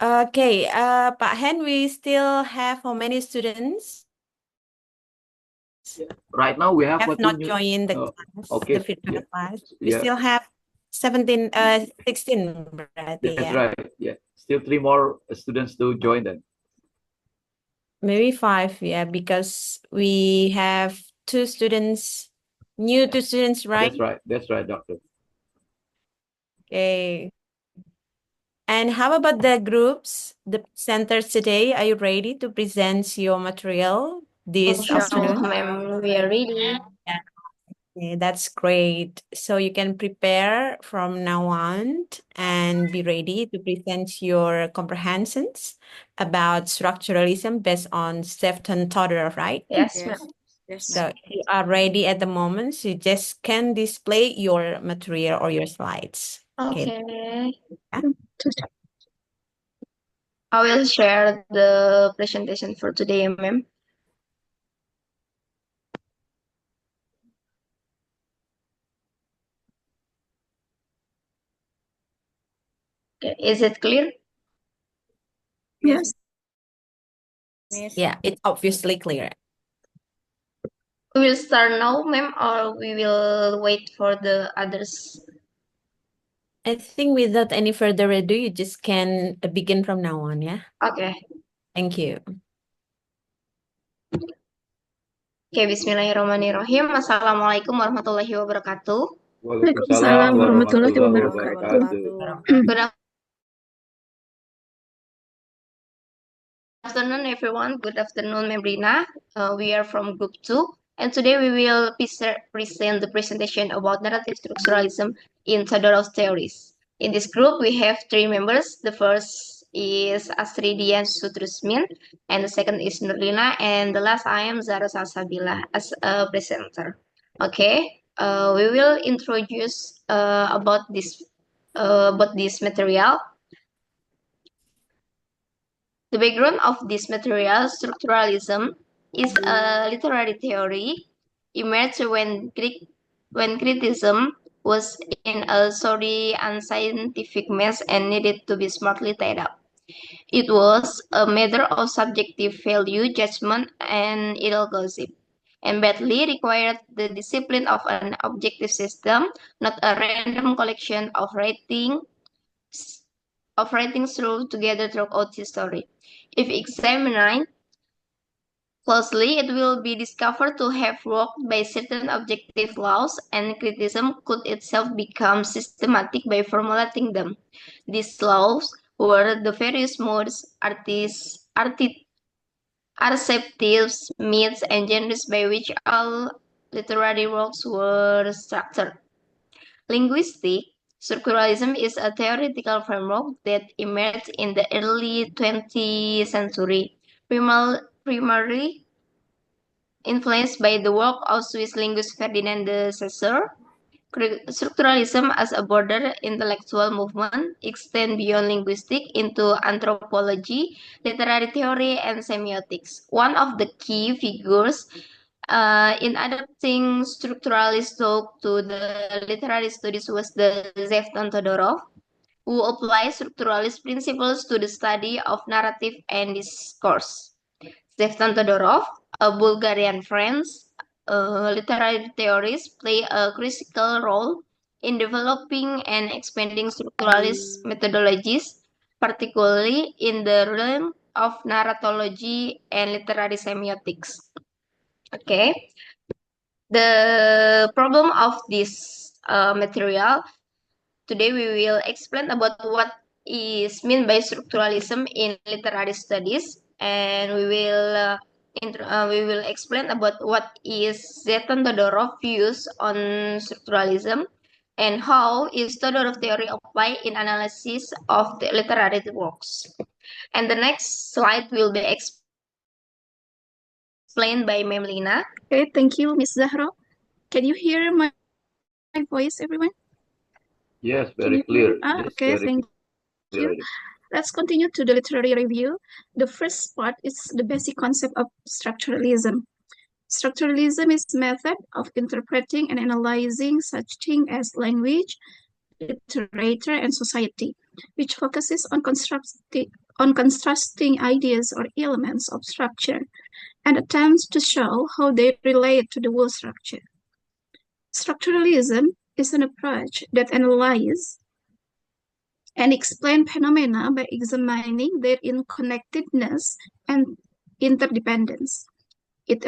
Okay, Pak Hen, we still have how many students Right now we have have two not new. joined the class, Okay, the virtual class? We yeah, still have 16 berarti that's ya. right. Yeah, still 3 more students to join them. Maybe 5, yeah, because we have two students, new 2 students, right? That's right, doctor. Okay. And how about the groups, the presenters today? Are you ready to present your material this Sure, afternoon? ma'am, we are ready. Yeah. Okay, that's great. So you can prepare from now on and be ready to present your comprehensions about structuralism based on Stefan Todorov, right? Yes, ma'am. So if you are ready at the moment, you just can display your material or your slides. Okay. Okay. Yeah. I will share the presentation for today, ma'am. Okay, is it clear? Yes. Yeah, it's obviously clear. We will start now, ma'am, or we will wait for the others. I think without any further ado, you just can begin from now on, yeah? Okay. Thank you. Okay, bismillahirrahmanirrahim. Assalamualaikum warahmatullahi wabarakatuh. Waalaikumsalam warahmatullahi wabarakatuh. Good afternoon, everyone. Good afternoon, Membrina. We are from Group 2, and today we will present the presentation about narrative structuralism in Todorov's theories. In this group, we have 3 members. The first is Astridian Sutrusmin, and the second is Nurlina, and the last I am Zara Salsabila as a presenter. Okay, we will introduce about this material. The background of this material, structuralism, is a literary theory emerged when criticism was in a sorry unscientific mess and needed to be smartly tied up. It was a matter of subjective value, judgment, and idle gossip, and badly required the discipline of an objective system, not a random collection of writing through together throughout history. If examined closely, it will be discovered to have worked by certain objective laws, and criticism could itself become systematic by formulating them. These laws were the various modes, archetypes, myths, and genres by which all literary works were structured. Linguistic structuralism is a theoretical framework that emerged in the early 20th century, primarily influenced by the work of Swiss linguist Ferdinand de Saussure. Structuralism as a broader intellectual movement extends beyond linguistics into anthropology, literary theory, and semiotics. One of the key figures in adapting structuralist thought to the literary studies was the Zefton Todorov, who applied structuralist principles to the study of narrative and discourse. Zefton Todorov, a Bulgarian French literary theorist, play a critical role in developing and expanding structuralist methodologies, particularly in the realm of narratology and literary semiotics. Okay, the problem of this material, today we will explain about what is meant by structuralism in literary studies, and we will explain about what is Zeton Todorov views on structuralism and how is Todorov theory applied in analysis of the literary works. And the next slide will be explained by Memlina. Okay, thank you, Miss Zahra. Can you hear my voice, everyone? Yes, very clear. Okay, thank you. Let's continue to the literary review. The first part is the basic concept of structuralism. Structuralism is method of interpreting and analyzing such things as language, literature, and society, which focuses on on contrasting ideas or elements of structure and attempts to show how they relate to the whole structure. Structuralism is an approach that analyzes and explains phenomena by examining their interconnectedness and interdependence. It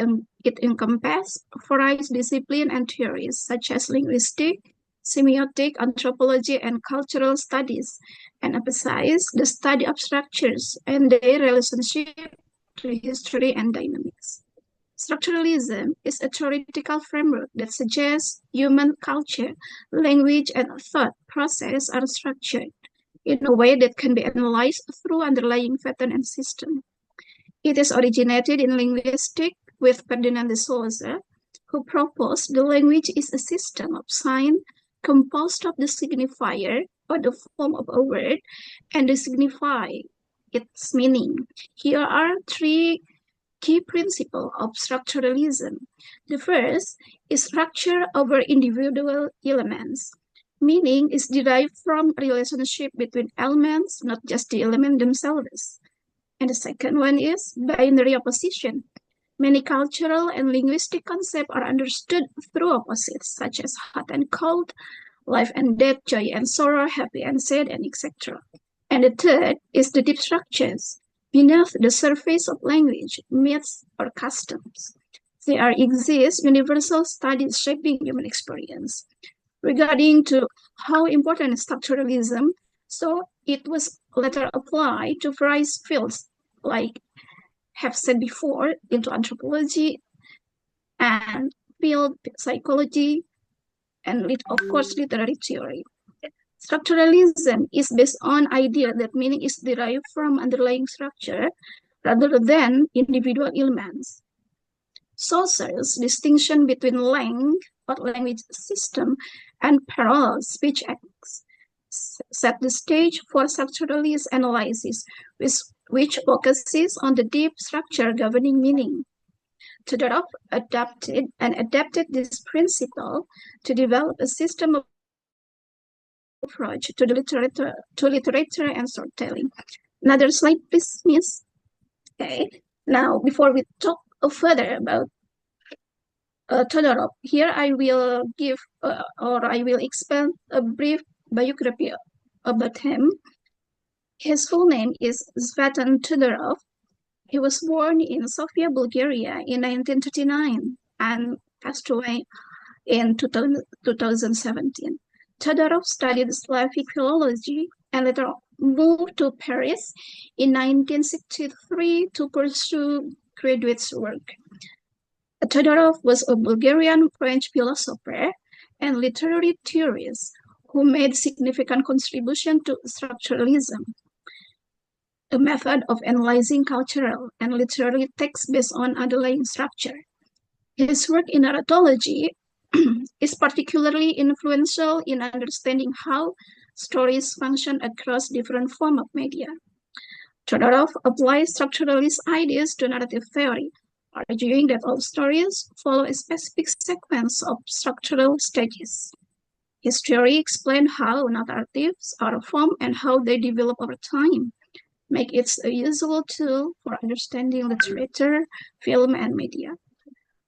encompasses various disciplines and theories such as linguistics, semiotic, anthropology, and cultural studies, and emphasizes the study of structures and their relationship to history and dynamics. Structuralism is a theoretical framework that suggests human culture, language, and thought process are structured in a way that can be analyzed through underlying pattern and system. It is originated in linguistics with Ferdinand de Souza, who proposed the language is a system of signs composed of the signifier or the form of a word and the signify its meaning. Here are three key principles of structuralism. The first is structure over individual elements. Meaning is derived from a relationship between elements, not just the elements themselves. And the second one is binary opposition. Many cultural and linguistic concepts are understood through opposites, such as hot and cold, life and death, joy and sorrow, happy and sad, and etc. And the third is the deep structures beneath the surface of language, myths, or customs. There exist universal studies shaping human experience. Regarding to how important is structuralism, so it was later applied to various fields, like have said before, into anthropology and field psychology, and of course literary theory. Structuralism is based on idea that meaning is derived from underlying structure rather than individual elements. Saussures' distinction between language system and parallel speech acts set the stage for structuralist analysis, which focuses on the deep structure governing meaning. Todorov adapted this principle to develop a system of approach to literature and storytelling. Another slide, please, Miss. Okay. Now, before we talk further about Todorov, here I will give or I will expand a brief biography about him. His full name is Zvetan Todorov. He was born in Sofia, Bulgaria in 1939 and passed away in 2017. Todorov studied Slavic philology and later moved to Paris in 1963 to pursue graduate work. Todorov was a Bulgarian-French philosopher and literary theorist who made significant contribution to structuralism, a method of analyzing cultural and literary texts based on underlying structure. His work in narratology is particularly influential in understanding how stories function across different forms of media. Todorov applies structuralist ideas to narrative theory, arguing that all stories follow a specific sequence of structural stages. His theory explains how narratives are formed and how they develop over time, make it a useful tool for understanding literature, film, and media.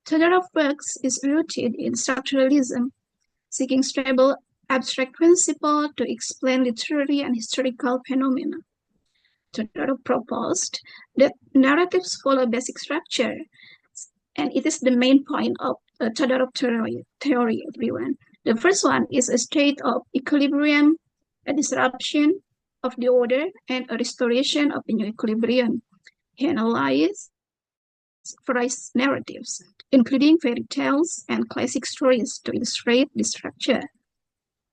Todorov's work is rooted in structuralism, seeking stable abstract principles to explain literary and historical phenomena. Todorov proposed that narratives follow basic structure, and it is the main point of Todorov theory, everyone. The first one is a state of equilibrium, a disruption of the order, and a restoration of the new equilibrium. He analyzed various narratives, including fairy tales and classic stories, to illustrate the structure.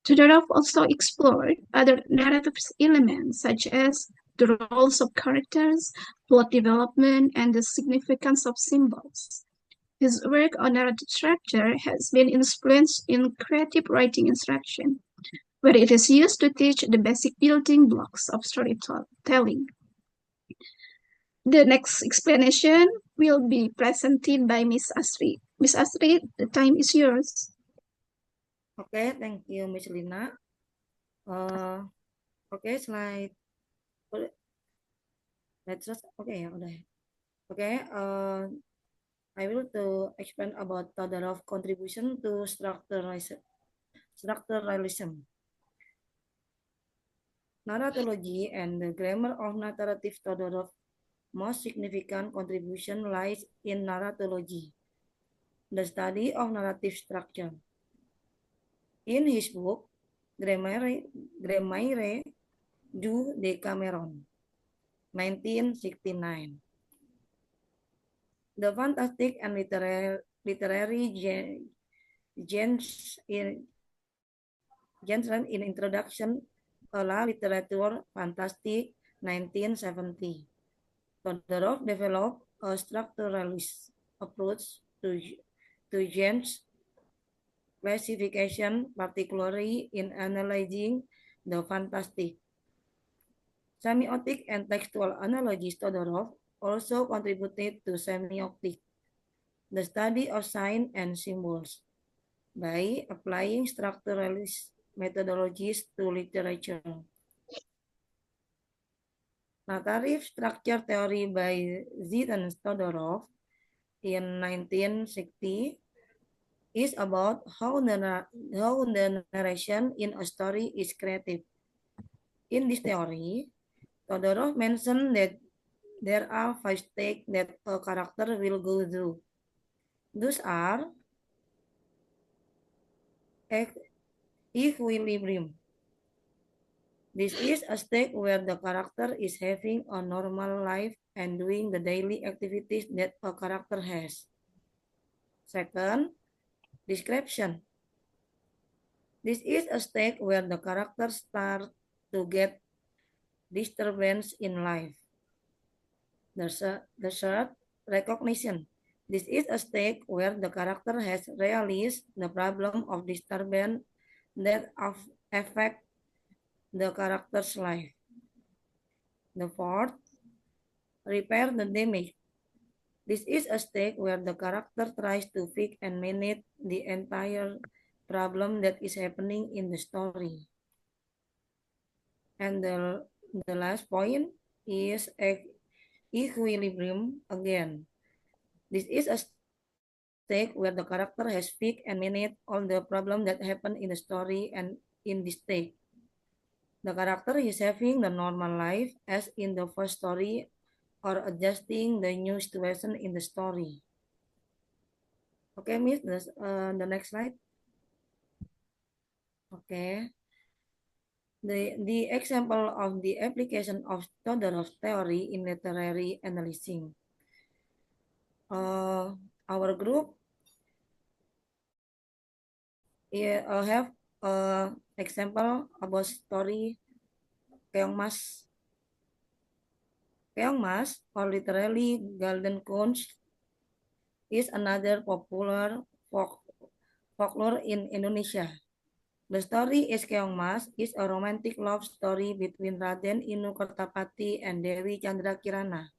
Todorov also explored other narrative elements, such as the roles of characters, plot development, and the significance of symbols. His work on narrative structure has been influenced in creative writing instruction, where it is used to teach the basic building blocks of storytelling. The next explanation will be presented by Miss Astrid. Miss Astrid, the time is yours. Okay, thank you, Miss Lina. Okay, slide. Let's just ya udah. I will to explain about Todorov contribution to structuralism. Narratology and the grammar of narrative. Todorov most significant contribution lies in narratology, the study of narrative structure. In his book, Grammaire du Decameron, 1969. The fantastic and literary genre in Introduction à la littérature fantastique, 1970. Todorov developed a structuralist approach to genre classification, particularly in analyzing the fantastic. Semiotic and textual analogies. Todorov also contributed to semiotic, the study of signs and symbols, by applying structuralist methodologies to literature. Narrative structure theory by Zidane Todorov in 1960 is about how the narration in a story is created. In this theory, Todorov mentioned that there are 5 stages that a character will go through. Those are equilibrium. This is a state where the character is having a normal life and doing the daily activities that a character has. Second, description. This is a state where the character starts to get disturbance in life. The third, recognition. This is a state where the character has realized the problem of disturbance that affect the character's life. The fourth, repair the damage. This is a state where the character tries to fix and manage the entire problem that is happening in the story. And the last point is equilibrium again. This is a state where the character has fixed and managed all the problems that happen in the story, and in this state, the character is having the normal life as in the first story or adjusting the new situation in the story. Okay, Miss, the next slide. Okay. The example of the application of Todorov's theory in literary analysis. Our group have example about story Keongmas. Keongmas, or literally Golden Conch, is another popular folklore in Indonesia. The story is Keongmas is a romantic love story between Raden Inu Kertapati and Dewi Chandrakirana.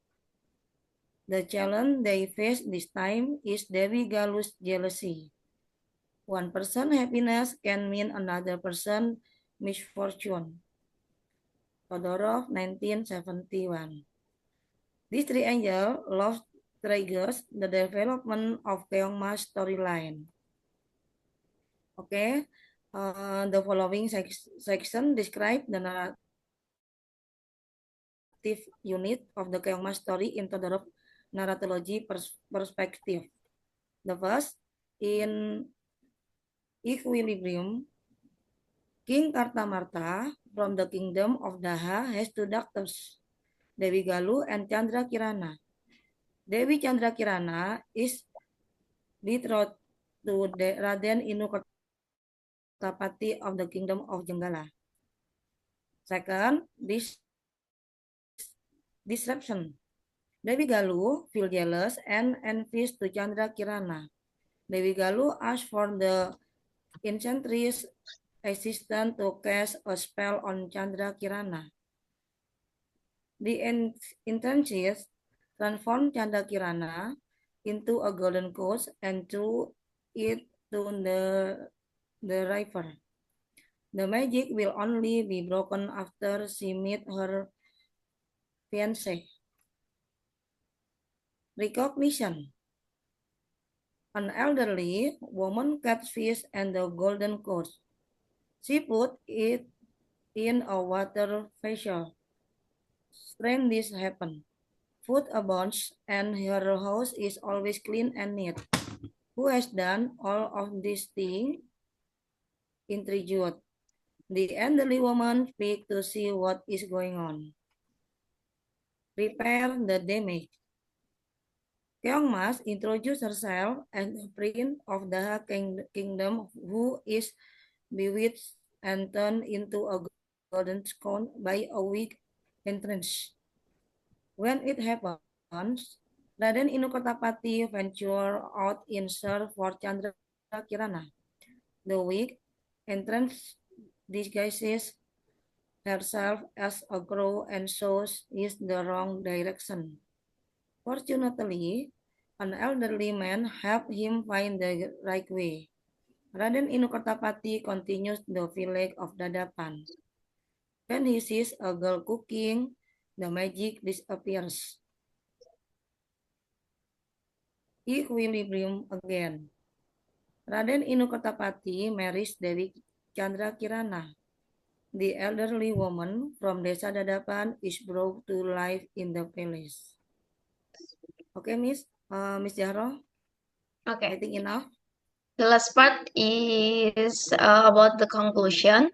The challenge they face this time is Dewi Galuh's jealousy. One person's happiness can mean another person's misfortune. Todorov, 1971. This triangle love triggers the development of Keongmas storyline. Okay, the following section describe the narrative unit of the Keongmas story in Todorov narratology perspective. The first, in equilibrium, King Kartamarta from the kingdom of Daha has 2 daughters, Dewi Galuh and Chandrakirana. Dewi Chandrakirana is betrothed to Raden Inu Kertapati of the kingdom of Jenggala. Second, disruption. Dewi Galuh feel jealous and envious to Chandrakirana. Dewi Galuh asks for the enchantress assistant to cast a spell on Chandrakirana. The enchantress transformed Chandrakirana into a golden coach and threw it to the river. The magic will only be broken after she meets her fiancé. Recognition. An elderly woman catch fish and the golden coast. She put it in a water vessel. Strange this happen. Food abounds and her house is always clean and neat. Who has done all of these things? Intrigued. The elderly woman speaks to see what is going on. Repair the damage. Keong Mas introduced herself as the prince of the kingdom who is bewitched and turned into a golden scone by a weak entrance. When it happens, Raden Inukertapati ventured out in search for Chandra Kirana. The weak entrance disguises herself as a crow and shows is the wrong direction. Fortunately, an elderly man helped him find the right way. Raden Inukertapati continues the village of Dadapan. When he sees a girl cooking, the magic disappears. Equilibrium again. Raden Inukertapati marries Dewi Chandra Kirana. The elderly woman from Desa Dadapan is brought to life in the palace. Okay, Miss Jahro, I Okay. think enough. The last part is about the conclusion.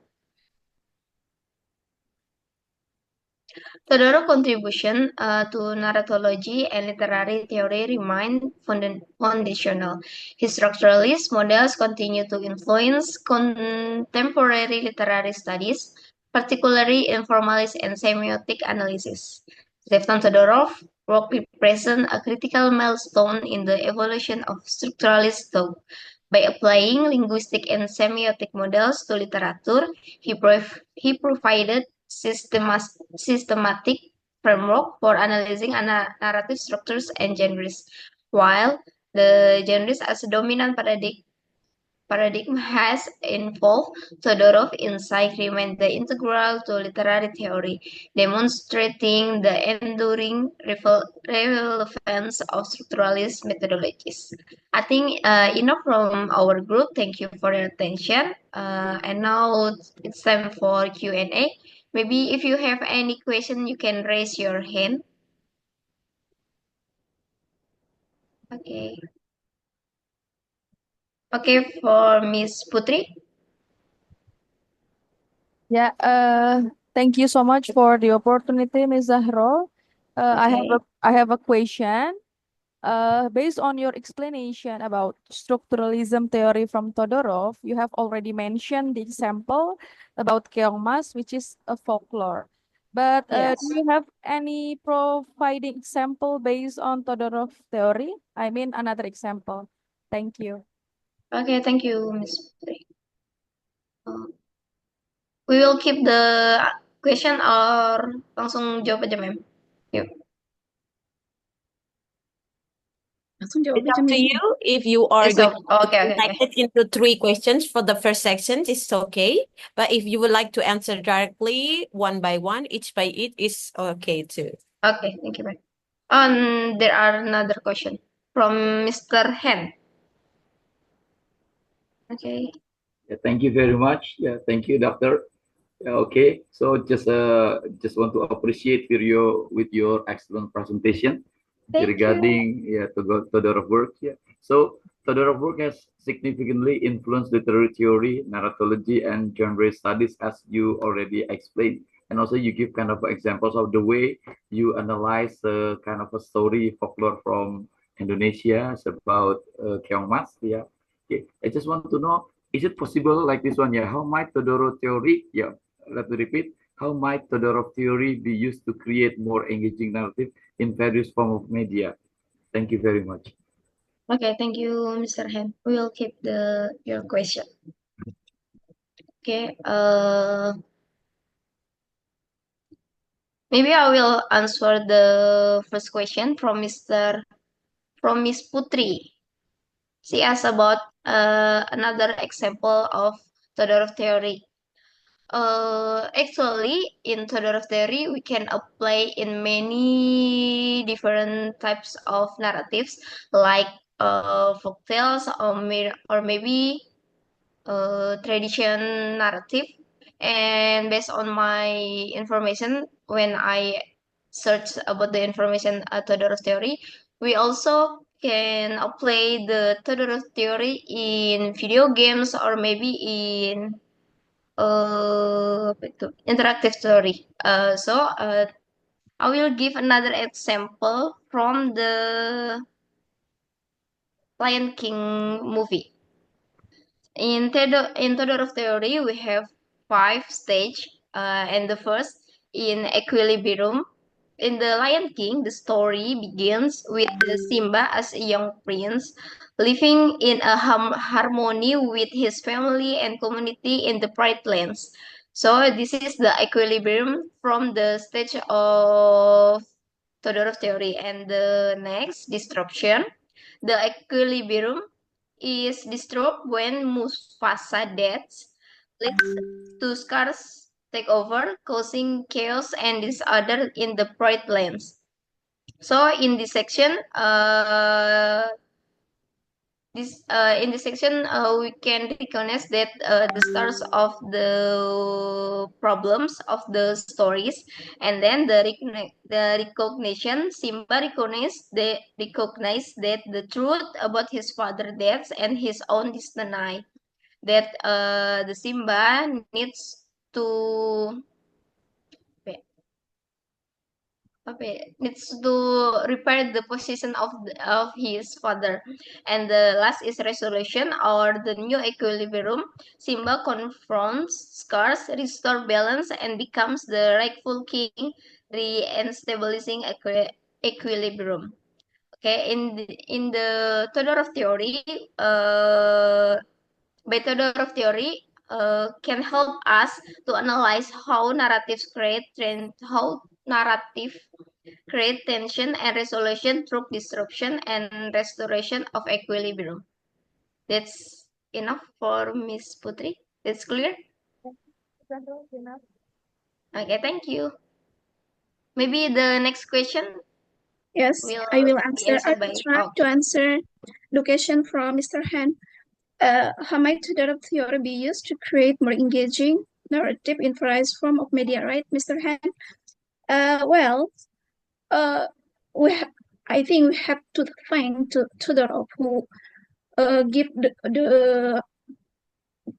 Todoro's contribution to narratology and literary theory remain foundational. His structuralist models continue to influence contemporary literary studies, particularly in formalist and semiotic analysis. Levon Todorov's work represents a critical milestone in the evolution of structuralist thought. By applying linguistic and semiotic models to literature, he provided systematic framework for analyzing narrative structures and genres. While the genres as a dominant paradigm has evolved, Todorov insight remains the integral to literary theory, demonstrating the enduring relevance of structuralist methodologies. I think enough from our group. Thank you for your attention. And now it's time for Q&A. Maybe if you have any question, you can raise your hand. Okay. Okay, for Miss Putri. Yeah, thank you so much for the opportunity, Ms. Zahro. Okay. I have a question. Based on your explanation about structuralism theory from Todorov, you have already mentioned the example about Keongmas, which is a folklore. But Yes. do you have any providing example based on Todorov theory? I mean, another example. Thank you. Okay, thank you, Miss Putri. We will keep the question or langsung jawab aja, Ma'am. Yuk. Langsung jawab It's aja, up to Miss. you. If you are It's going okay. divided into 3 questions for the first section, it's okay. But if you would like to answer directly one by one, each by each is okay too. Okay, thank you, Ma'am. And there are another question from Mr. Hen. Okay. Yeah, thank you very much. Yeah, thank you, Doctor. Yeah, okay, so just want to appreciate with your excellent presentation Thank regarding Todorov work. Yeah, so Todorov work has significantly influenced literary theory, narratology, and genre studies, as you already explained. And also, you give kind of examples of the way you analyze kind of a story folklore from Indonesia. It's about Keong Mas. Yeah, okay. I just want to know, is it possible like this one? Yeah, how might Todorov theory? Yeah, let me repeat. How might Todorov theory be used to create more engaging narrative in various forms of media? Thank you very much. Okay, thank you, Mr. Hen. We will keep your question. Okay. Maybe I will answer the first question from Miss Putri. She asked about another example of Todorov theory. Actually, in Todorov theory, we can apply in many different types of narratives, like folk tales or maybe tradition narrative. And based on my information, when I search about the information Todorov theory, we also can apply the Todorov theory in video games or maybe in apa itu interactive story. I will give another example from the Lion King movie. In Todorov theory, we have 5 stages, and the first in equilibrium. In the Lion King, the story begins with the Simba as a young prince, living in a harmony with his family and community in the Pride Lands. So this is the equilibrium from the stage of Todorov theory. And the next, disruption. The equilibrium is disturbed when Mufasa deaths, leads to Scar's takeover, causing chaos and disorder in the Pride Lands. So in this section, we can recognize that the stars of the problems of the stories, and then the recognition. Simba recognize that the truth about his father deaths and his own destiny, that the Simba needs to needs to repair the position of his father. And the last is resolution or the new equilibrium. Simba confronts Scars, restore balance, and becomes the rightful king, re-establishing equilibrium. Okay, in the Todorov theory, by Todorov theory, can help us to analyze how narratives create how narrative create tension and resolution through disruption and restoration of equilibrium. That's enough for Miss Putri. That's clear? Okay, thank you. Maybe the next question Yes, will I will be answer. I answered by will try to answer the question from Mr. Han. How might Todorov theory be used to create more engaging narrative in various form of media, right, Mr. Han? Well, I think we have to thank Todorov who give the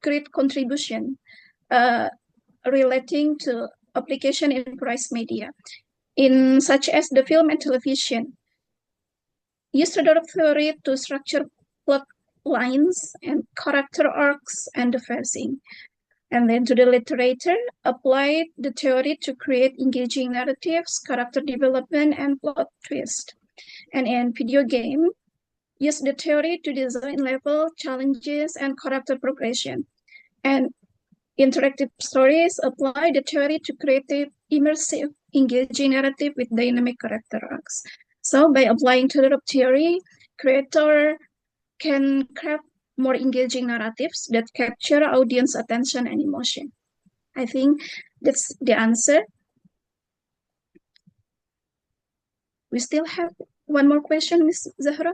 great contribution relating to application in various media, in such as the film and television. Use Todorov theory to structure plot lines and character arcs and the phasing. And then to the literature, apply the theory to create engaging narratives, character development, and plot twist. And in video game, use the theory to design level, challenges, and character progression. And interactive stories, apply the theory to create a immersive, engaging narrative with dynamic character arcs. So by applying Todorov theory, creator can craft more engaging narratives that capture audience attention and emotion. I think that's the answer. We still have one more question, Ms. Zahra.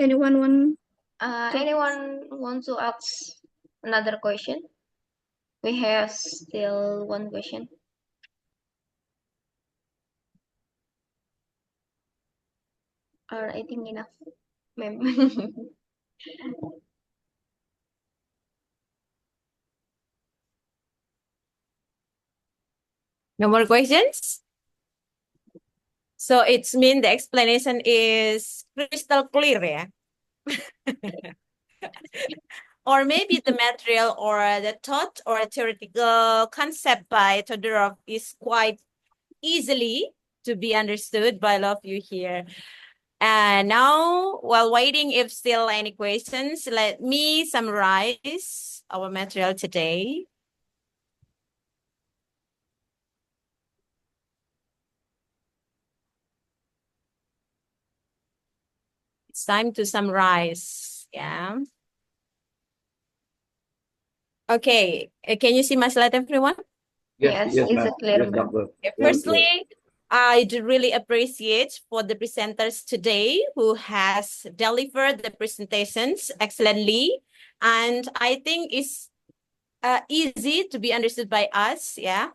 Anyone want to ask another question? We have still one question. Or I think enough, ma'am. No more questions? So it's mean the explanation is crystal clear, yeah? Or maybe the material or the thought or theoretical concept by Todorov is quite easily to be understood by all of you here. And now, while waiting, if still any questions, let me summarize our material today. It's time to summarize, yeah. Okay, can you see my slide, everyone? Yes, yes, it's ma'am. clear, Yes, ma'am. doctor. Okay, Very firstly, clear. I do really appreciate for the presenters today who has delivered the presentations excellently, and I think it's easy to be understood by us, yeah,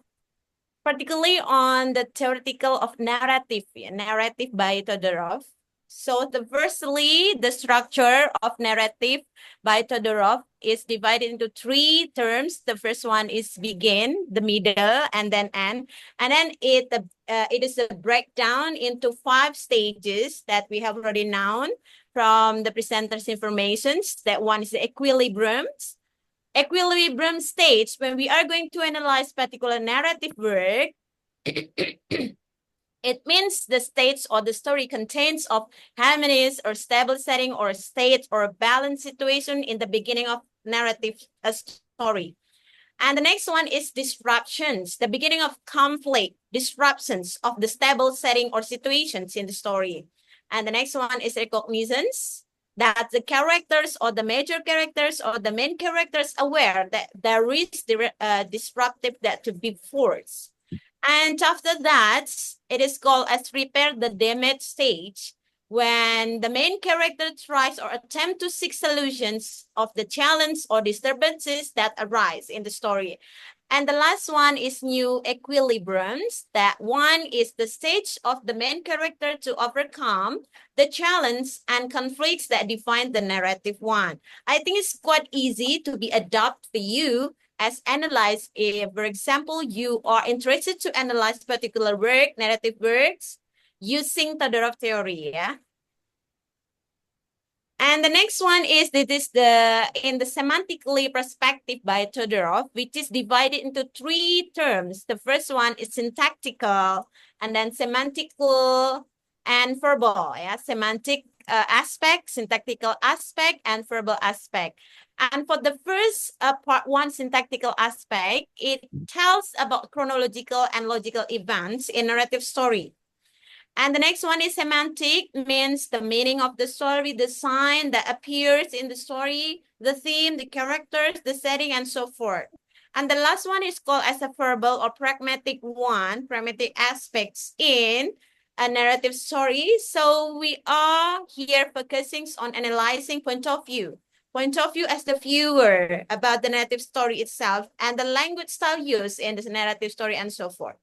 particularly on the theoretical of narrative, yeah, narrative by Todorov. So firstly, the structure of narrative by Todorov is divided into three terms. The first one is begin, the middle, and then end. And then it is a breakdown into 5 stages that we have already known from the presenter's informations. That one is the equilibriums. Equilibrium stage, when we are going to analyze particular narrative work, it means the stage or the story contains of harmonious or stable setting or state or balanced situation in the beginning of narrative story. And the next one is disruptions, the beginning of conflict, disruptions of the stable setting or situations in the story. And the next one is recognizance, that the characters or the major characters or the main characters aware that there is disruptive that to be forced. And after that, it is called as repair the damage stage, when the main character tries or attempt to seek solutions of the challenge or disturbances that arise in the story. And the last one is new equilibriums. That one is the stage of the main character to overcome the challenge and conflicts that define the narrative one. I think it's quite easy to be adopted for you as analyze if, for example, you are interested to analyze particular work, narrative works, using Todorov theory, yeah? And the next one is this is in the semantically perspective by Todorov, which is divided into 3 terms. The first one is syntactical, and then semantical and verbal, yeah, semantic aspect, syntactical aspect, and verbal aspect. And for the first part 1 syntactical aspect, it tells about chronological and logical events in narrative story. And the next one is semantic, means the meaning of the story, the sign that appears in the story, the theme, the characters, the setting, and so forth. And the last one is called as a verbal or pragmatic one, pragmatic aspects in a narrative story. So we are here focusing on analyzing point of view as the viewer about the narrative story itself and the language style used in the narrative story and so forth.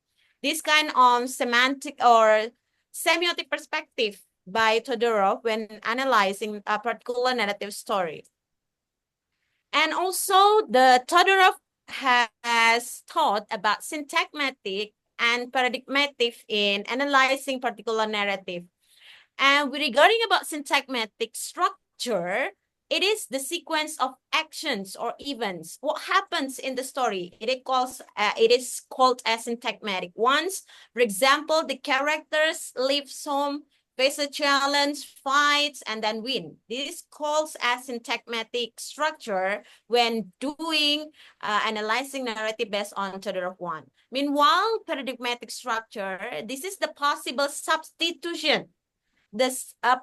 This kind of semantic or semiotic perspective by Todorov when analyzing a particular narrative story. And also the Todorov has taught about syntagmatic and paradigmatic in analyzing particular narrative. And regarding about syntagmatic structure, it is the sequence of actions or events. What happens in the story? It is called as syntagmatic. Once, for example, the characters leave home, face a challenge, fights, and then win. This calls as syntagmatic structure when doing analyzing narrative based on Todorov 1. Meanwhile, paradigmatic structure, this is the possible substitution, the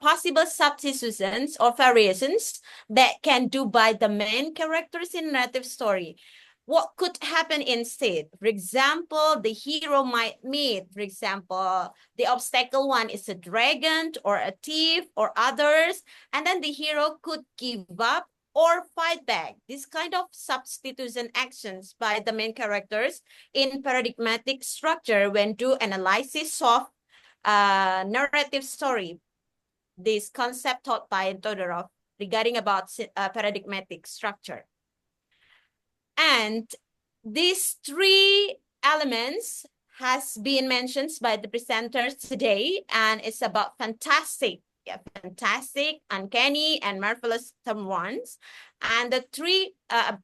possible substitutions or variations that can do by the main characters in narrative story. What could happen instead? For example, the hero might meet, for example, the obstacle one is a dragon or a thief or others, and then the hero could give up or fight back. This kind of substitution actions by the main characters in paradigmatic structure when do analysis of narrative story, this concept taught by Todorov regarding about paradigmatic structure. And these 3 elements has been mentioned by the presenters today, and it's about fantastic, fantastic, uncanny, and marvelous term ones. And the 3,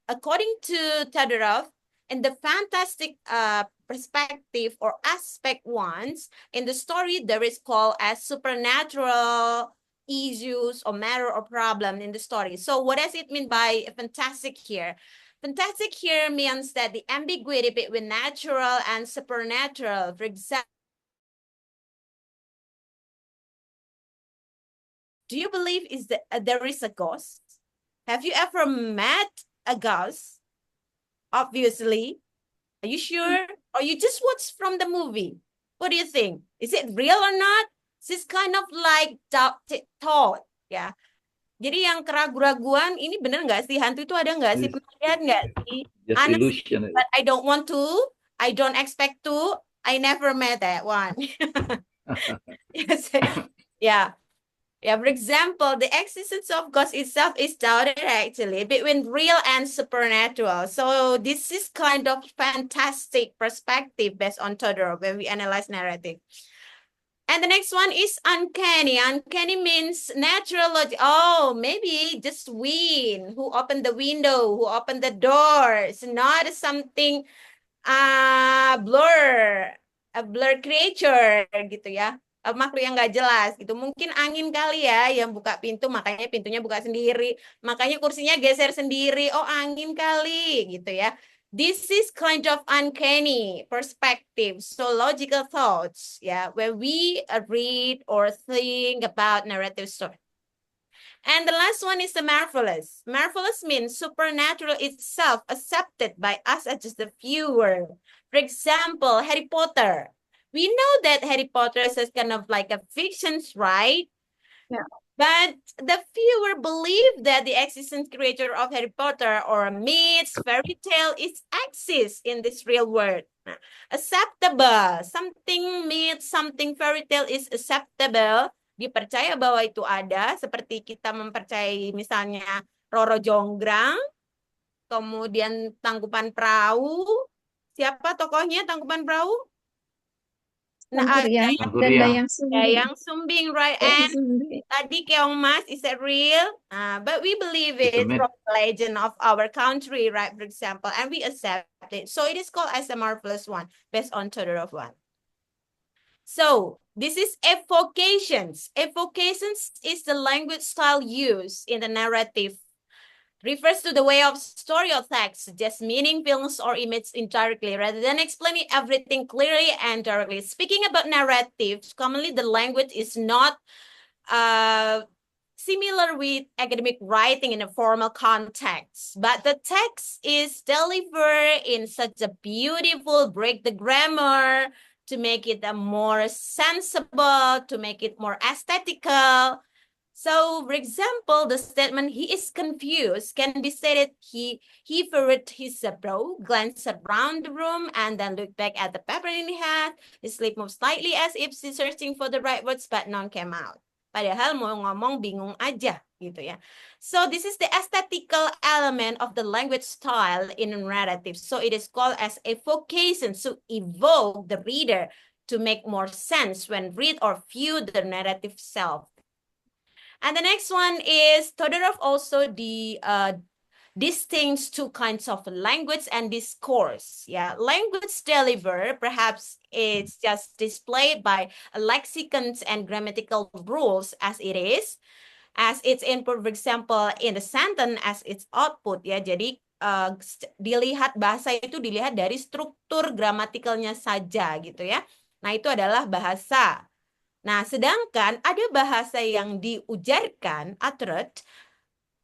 according to Todorov, in the fantastic perspective or aspect ones, in the story, there is called as supernatural issues or matter or problem in the story. So what does it mean by fantastic here? Fantastic here means that the ambiguity between natural and supernatural. For example, do you believe there is a ghost? Have you ever met a ghost? Obviously, Are you sure? Or you just watch from the movie? What do you think? Is it real or not? This kind of like thought, ya. Jadi yang keraguan-raguan, ini bener nggak sih? Hantu itu ada nggak sih? Pernah lihat nggak sih? Just Honestly, illusion. but I don't want to. I don't expect to. I never met that one. Yes. Yeah. Yeah, for example, the existence of ghost itself is doubted actually between real and supernatural. So this is kind of fantastic perspective based on Todorov when we analyze narrative. And the next one is uncanny. Uncanny means natural logic. Oh, maybe just wind. Who opened the window? Who opened the door? It's not something blur, a blur creature gitu ya. Makhluk yang nggak jelas gitu. Mungkin angin kali ya yang buka pintu, makanya pintunya buka sendiri. Makanya kursinya geser sendiri. Oh, angin kali gitu ya. This is kind of uncanny perspective, so logical thoughts, yeah, when we read or think about narrative story. And the last one is the marvelous. Marvelous means supernatural itself accepted by us as just the viewer. For example, Harry Potter. We know that Harry Potter is kind of like a fictions, right? Yeah. But the viewer believe that the existence creator of Harry Potter or myths, fairy tale is exists in this real world. Acceptable. Something myth, something fairy tale is acceptable. Dipercaya bahwa itu ada, seperti kita mempercayai misalnya Roro Jonggrang, kemudian Tangkuban Perahu. Siapa tokohnya Tangkuban Perahu? Tangkuriang dan Tangkuriang. Dayang Sumbing. Dayang Sumbing, right? And Sumbing. tadi Keong Mas, is it real? But we believe It's a it myth. from the legend of our country, right? For example, and we accept it. So it is called as a marvelous one, based on Todorov one. So this is evocations. Evocations is the language style used in the narrative. Refers to the way of story or text, just meaning, feelings, or images indirectly, rather than explaining everything clearly and directly. Speaking about narratives, commonly the language is not similar with academic writing in a formal context, but the text is delivered in such a beautiful, break the grammar, to make it a more sensible, to make it more aesthetical. So, for example, the statement "he is confused" can be stated he furrowed his brow, glanced around the room, and then looked back at the paper in his hand. His lip moved slightly as if he's searching for the right words, but none came out. Padahal mau ngomong bingung aja gitu ya. So this is the aesthetical element of the language style in narrative. So it is called as evocation, to evoke the reader to make more sense when read or view the narrative self. And the next one is Todorov also distincts two kinds of language and discourse. Yeah, language deliver, perhaps it's just displayed by lexicons and grammatical rules as it is, as its input, for example, in the sentence as its output. Ya, jadi dilihat bahasa itu dilihat dari struktur gramatikalnya saja gitu ya. Nah, itu adalah bahasa. Nah, sedangkan ada bahasa yang diujarkan, uttered,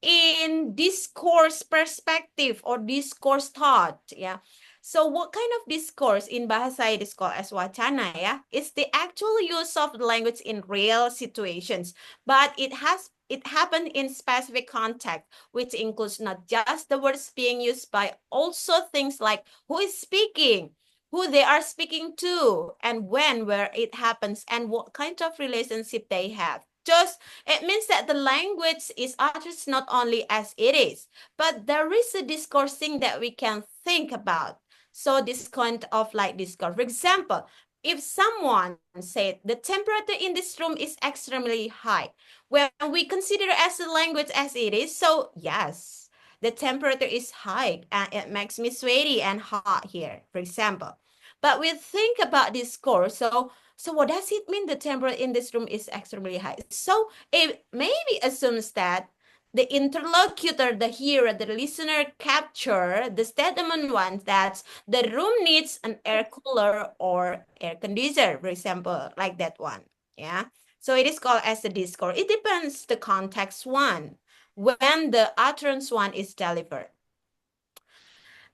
in discourse perspective or discourse thought, ya. So what kind of discourse in bahasa it is called as wacana, ya? It's the actual use of the language in real situations, but it happened in specific context, which includes not just the words being used, but also things like who is speaking, who they are speaking to, and when, where it happens, and what kind of relationship they have. Just, it means that the language is uttered not only as it is, but there is a discoursing that we can think about. So this kind of like discourse. For example, if someone said the temperature in this room is extremely high, when we consider as a language as it is, so yes, the temperature is high and it makes me sweaty and hot here, for example. But we think about discourse, so what does it mean the temperature in this room is extremely high? So it maybe assumes that the interlocutor, the hearer, the listener capture the statement one that the room needs an air cooler or air conditioner, for example, like that one. Yeah. So it is called as a discourse. It depends the context one, when the utterance one is delivered.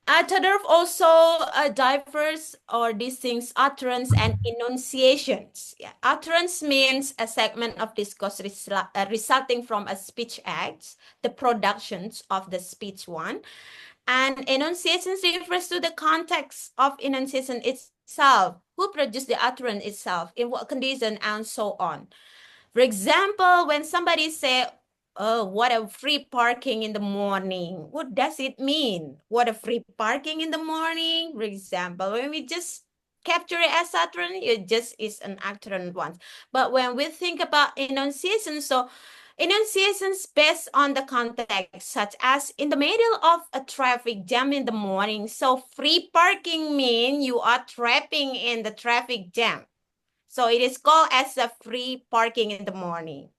Todorov also differs or distinguishes utterance and enunciations. Yeah. Utterance means a segment of discourse resulting from a speech act, the productions of the speech one. And enunciations refers to the context of enunciation itself, who produced the utterance itself, in what condition, and so on. For example, when somebody say, "Oh, what a free parking in the morning." What does it mean? What a free parking in the morning? For example, when we just capture it as utterance, it just is an utterance once. But when we think about enunciation, so enunciations based on the context, such as in the middle of a traffic jam in the morning. So free parking mean you are trapping in the traffic jam. So it is called as a free parking in the morning.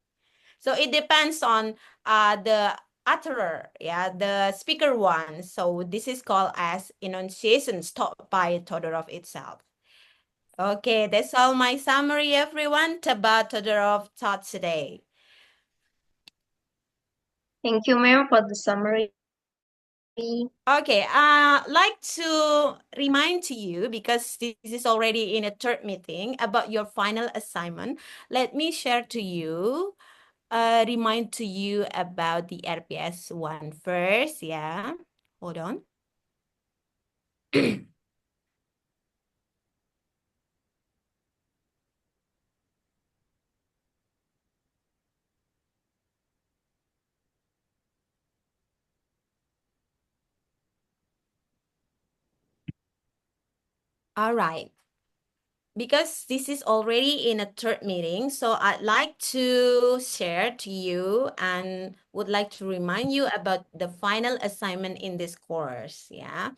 So it depends on the utterer, yeah, the speaker one. So this is called as enunciations taught by Todorov itself. Okay, that's all my summary, everyone, about Todorov taught today. Thank you, ma'am, for the summary. Okay, like to remind to you, because this is already in a third meeting, about your final assignment. Let me share to you, remind to you about the RPS one first, yeah. Hold on. All right. Because this is already in a third meeting, so I'd like to share to you and would like to remind you about the final assignment in this course, yeah.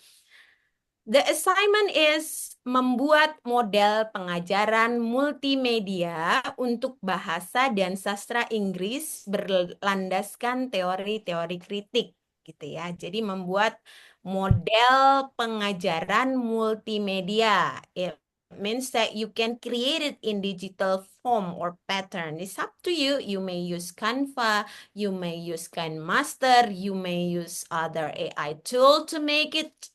The assignment is membuat model pengajaran multimedia untuk bahasa dan sastra Inggris berlandaskan teori-teori kritik, gitu ya. Jadi membuat model pengajaran multimedia. It means that you can create it in digital form or pattern. It's up to you. You may use Canva, you may use KineMaster, you may use other AI tool to make it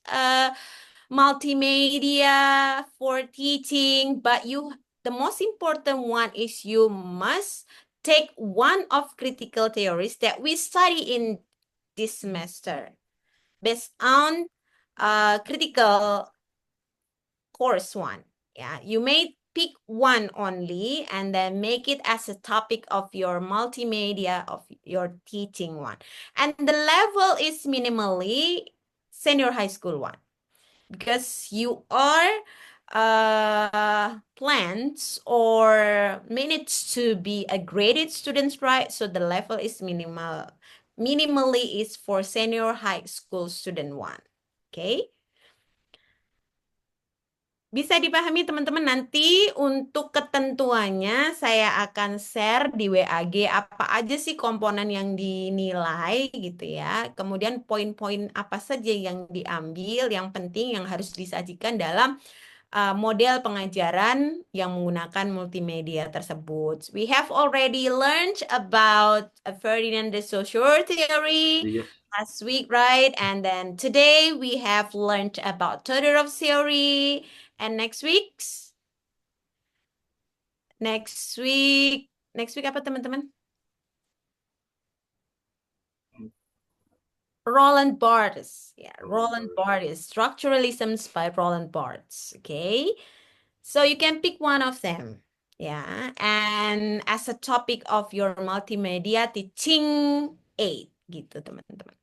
multimedia for teaching, but the most important one is you must take one of critical theories that we study in this semester based on critical course one. Yeah, you may pick one only and then make it as a topic of your multimedia of your teaching one. And the level is minimally senior high school one, because you are plans or managed to be a graded students, right? So the level is minimally is for senior high school student one. Okay. Bisa dipahami teman-teman, nanti untuk ketentuannya saya akan share di WAG apa aja sih komponen yang dinilai gitu ya. Kemudian poin-poin apa saja yang diambil, yang penting yang harus disajikan dalam model pengajaran yang menggunakan multimedia tersebut. We have already learned about Ferdinand de Saussure theory Yes. last week, right? And then today we have learned about Todorov theory. And next week apa teman-teman? Roland Barthes. Yeah, Roland Barthes. Structuralisms by Roland Barthes. Okay. So you can pick one of them. Yeah. And as a topic of your multimedia teaching aid gitu teman-teman.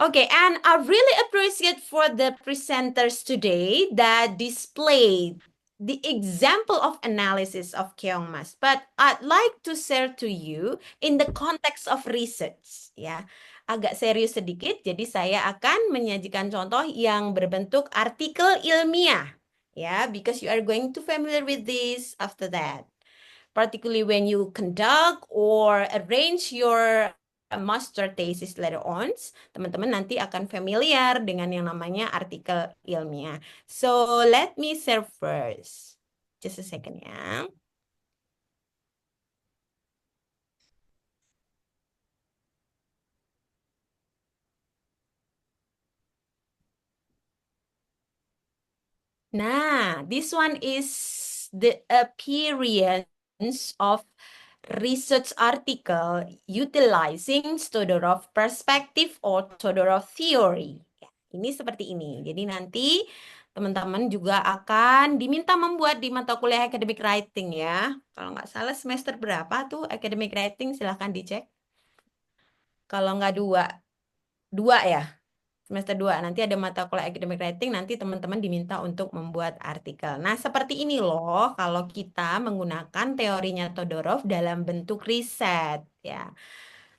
Okay, and I really appreciate for the presenters today that displayed the example of analysis of Keong Mas. But I'd like to share to you in the context of research, ya. Agak serius sedikit, jadi saya akan menyajikan contoh yang berbentuk artikel ilmiah, ya, because you are going to familiar with this after that. Particularly when you conduct or arrange your master thesis later on, teman-teman nanti akan familiar dengan yang namanya artikel ilmiah. So let me share first. Just a second ya. Nah, this one is the appearance of research article utilizing Todorov perspective or Todorov theory. Ya, ini seperti ini. Jadi nanti teman-teman juga akan diminta membuat di mata kuliah academic writing ya. Kalau nggak salah semester berapa tuh academic writing, silahkan dicek. Kalau nggak dua ya. Semester 2 nanti ada mata kuliah academic writing, nanti teman-teman diminta untuk membuat artikel. Nah, seperti ini loh kalau kita menggunakan teorinya Todorov dalam bentuk riset ya.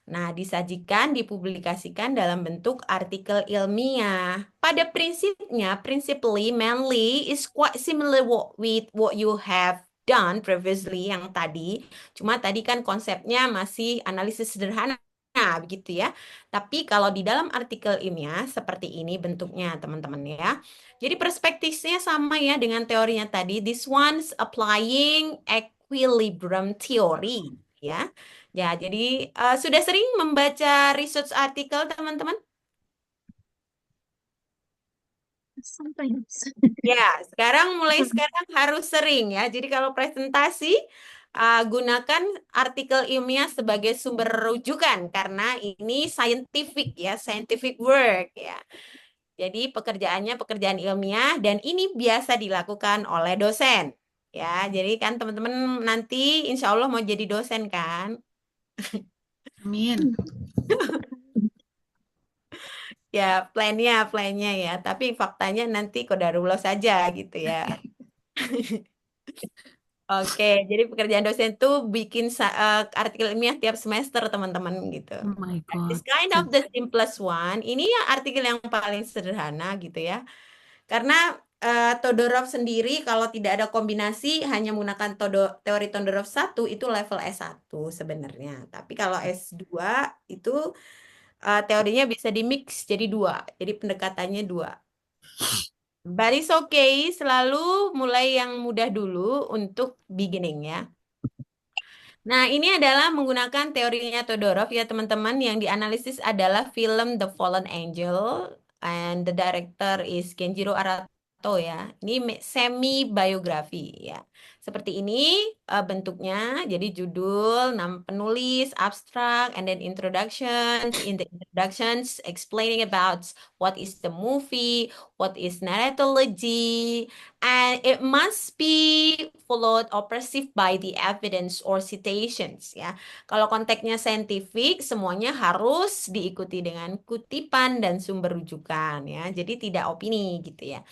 Nah, disajikan, dipublikasikan dalam bentuk artikel ilmiah. Pada prinsipnya, principally, mainly is quite similar with what you have done previously yang tadi. Cuma tadi kan konsepnya masih analisis sederhana. Nah, begitu ya. Tapi kalau di dalam artikel ilmiah seperti ini bentuknya, teman-teman ya. Jadi perspektifnya sama ya dengan teorinya tadi. This one's applying equilibrium theory ya. Ya, jadi sudah sering membaca research artikel, teman-teman? Sometimes. Ya, mulai sekarang harus sering ya. Jadi kalau presentasi, gunakan artikel ilmiah sebagai sumber rujukan karena ini scientific ya, scientific work ya. Jadi pekerjaannya pekerjaan ilmiah dan ini biasa dilakukan oleh dosen. Ya, jadi kan teman-teman nanti insya Allah mau jadi dosen kan? Amin. Ya, plannya ya. Tapi faktanya nanti kodarullah saja gitu ya. Oke, jadi pekerjaan dosen tuh bikin artikel ilmiah tiap semester, teman-teman gitu. Oh my It's God. kind of the simplest one. Ini ya artikel yang paling sederhana gitu ya. Karena Todorov sendiri kalau tidak ada kombinasi hanya menggunakan teori Todorov 1 itu level S1 sebenarnya. Tapi kalau S2 itu teorinya bisa dimix jadi 2. Jadi pendekatannya 2. But it's okay, selalu mulai yang mudah dulu untuk beginning ya. Nah, ini adalah menggunakan teorinya Todorov ya teman-teman. Yang dianalisis adalah film The Fallen Angel and the director is Kenjiro Arato ya. Ini semi biografi ya. Seperti ini bentuknya. Jadi judul, nama penulis, abstract, and then introductions. In the introductions, explaining about what is the movie, what is narratology, and it must be followed or perceived by the evidence or citations ya. Kalau konteksnya saintifik, semuanya harus diikuti dengan kutipan dan sumber rujukan ya. Jadi tidak opini gitu ya.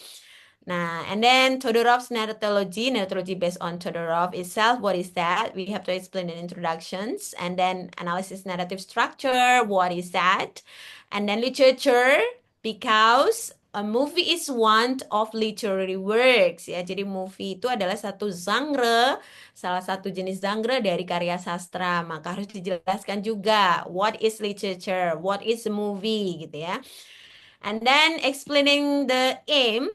Nah, and then Todorov's narratology based on Todorov itself, what is that? We have to explain in introductions, and then analysis narrative structure, what is that? And then literature, because a movie is one of literary works ya. Jadi movie itu adalah satu genre, salah satu jenis genre dari karya sastra. Maka harus dijelaskan juga what is literature, what is a movie gitu ya. And then explaining the aim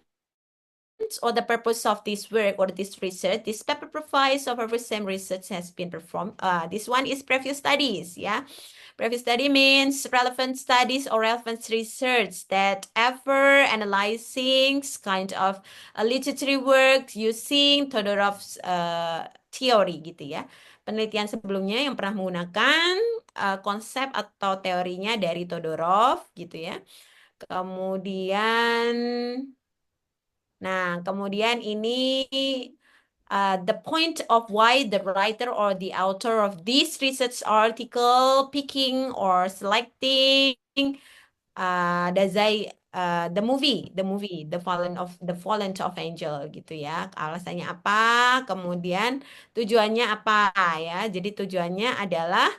or the purpose of this work or this research. This paper provides of the same research has been performed. This one is previous studies, yeah. Previous study means relevant studies or relevant research that ever analyzing kind of a literary work using Todorov's theory gitu ya. Penelitian sebelumnya yang pernah menggunakan konsep atau teorinya dari Todorov gitu ya. Kemudian ini the point of why the writer or the author of this research article picking or selecting the movie, The Fallen of Angel gitu ya. Alasannya apa? Kemudian tujuannya apa ya? Jadi tujuannya adalah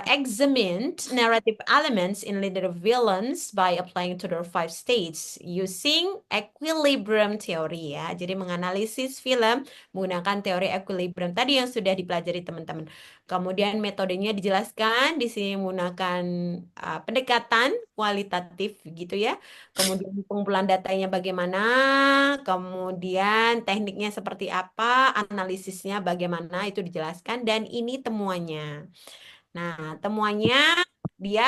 examined narrative elements in literary villains by applying to the 5 stages using equilibrium theory ya. Jadi menganalisis film menggunakan teori equilibrium tadi yang sudah dipelajari teman-teman. Kemudian metodenya dijelaskan di sini menggunakan pendekatan kualitatif gitu ya. Kemudian pengumpulan datanya bagaimana, kemudian tekniknya seperti apa, analisisnya bagaimana itu dijelaskan dan ini temuannya. Nah, temuannya dia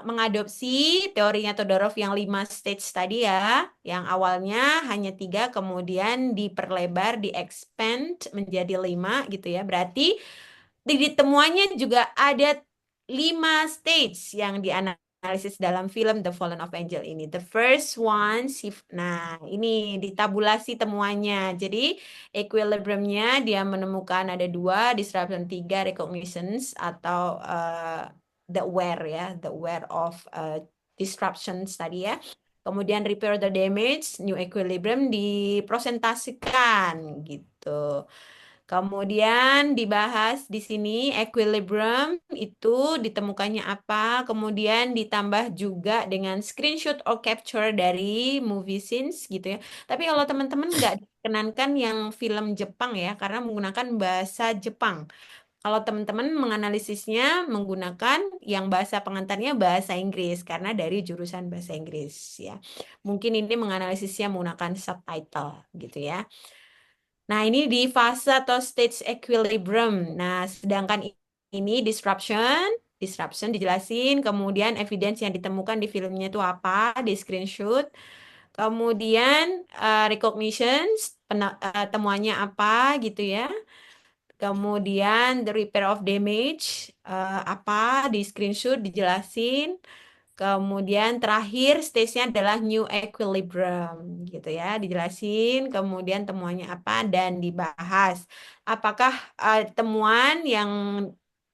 mengadopsi teorinya Todorov yang 5 stage tadi ya, yang awalnya hanya 3, kemudian diperlebar, di-expand menjadi 5 gitu ya. Berarti di temuannya juga ada 5 stage yang dianalisis dalam film The Fallen of Angel ini. The first one, nah ini ditabulasi temuannya. Jadi equilibriumnya dia menemukan ada 2, disruption 3, recognitions atau the aware ya, the aware of disruptions tadi ya. Kemudian repair the damage, new equilibrium dipresentasikan gitu. Kemudian dibahas di sini equilibrium itu ditemukannya apa, kemudian ditambah juga dengan screenshot or capture dari movie scenes gitu ya. Tapi kalau teman-teman nggak dikenankan yang film Jepang ya, karena menggunakan bahasa Jepang. Kalau teman-teman menganalisisnya menggunakan yang bahasa pengantarnya bahasa Inggris karena dari jurusan bahasa Inggris ya. Mungkin ini menganalisisnya menggunakan subtitle gitu ya. Nah, ini di fase atau stage equilibrium. Nah, sedangkan ini disruption dijelasin, kemudian evidence yang ditemukan di filmnya itu apa, di screenshot. Kemudian recognitions, temuannya apa gitu ya. Kemudian the repair of damage apa di screenshot dijelasin. Kemudian terakhir stage-nya adalah new equilibrium gitu ya, dijelasin kemudian temuannya apa dan dibahas. Apakah temuan yang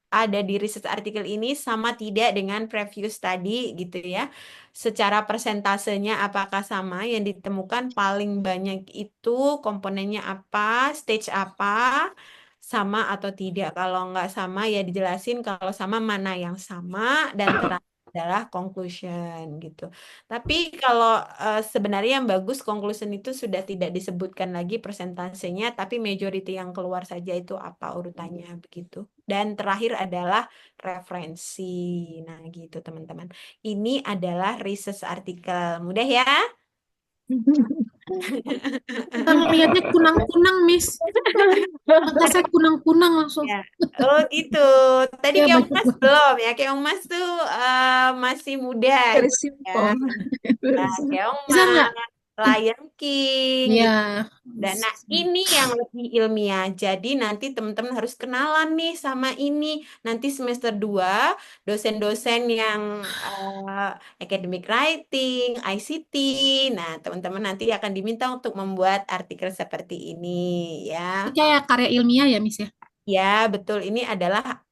ada di research artikel ini sama tidak dengan previous tadi gitu ya. Secara persentasenya apakah sama, yang ditemukan paling banyak itu komponennya apa, stage apa, sama atau tidak. Kalau nggak sama ya dijelasin, kalau sama mana yang sama, dan terakhir adalah conclusion gitu. Tapi kalau sebenarnya yang bagus conclusion itu sudah tidak disebutkan lagi persentasenya, tapi majority yang keluar saja itu apa urutannya begitu. Dan terakhir adalah referensi. Nah, gitu teman-teman. Ini adalah research artikel. Mudah ya? Kita ngeliatnya kunang-kunang, Miss. Mata saya kunang-kunang langsung. Ya. Oh gitu. Tadi Ya, Keong baca Mas belum ya. Keong Mas tuh masih muda Very gitu ya. simple. Very Nah, simple. Keong Bisa nggak? Mas, Lion King Ya. gitu. Dan nah ini yang lebih ilmiah. Jadi nanti teman-teman harus kenalan nih sama ini. Nanti semester 2 dosen-dosen yang academic writing, ICT. Nah, teman-teman nanti akan diminta untuk membuat artikel seperti ini ya. Ini kayak karya ilmiah ya, Miss ya? Ya, betul. Ini adalah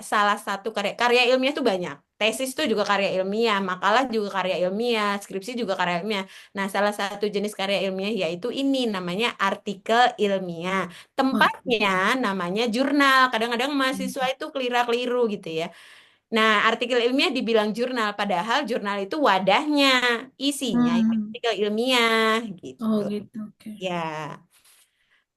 salah satu karya ilmiah itu banyak. Tesis itu juga karya ilmiah, makalah juga karya ilmiah, skripsi juga karya ilmiah. Nah, salah satu jenis karya ilmiah yaitu ini namanya artikel ilmiah. Wah, Tempatnya namanya jurnal. Kadang-kadang mahasiswa itu keliru gitu ya. Nah, artikel ilmiah dibilang jurnal, padahal jurnal itu wadahnya, isinya itu hmm. artikel ilmiah Oh gitu. gitu, oke. Ya.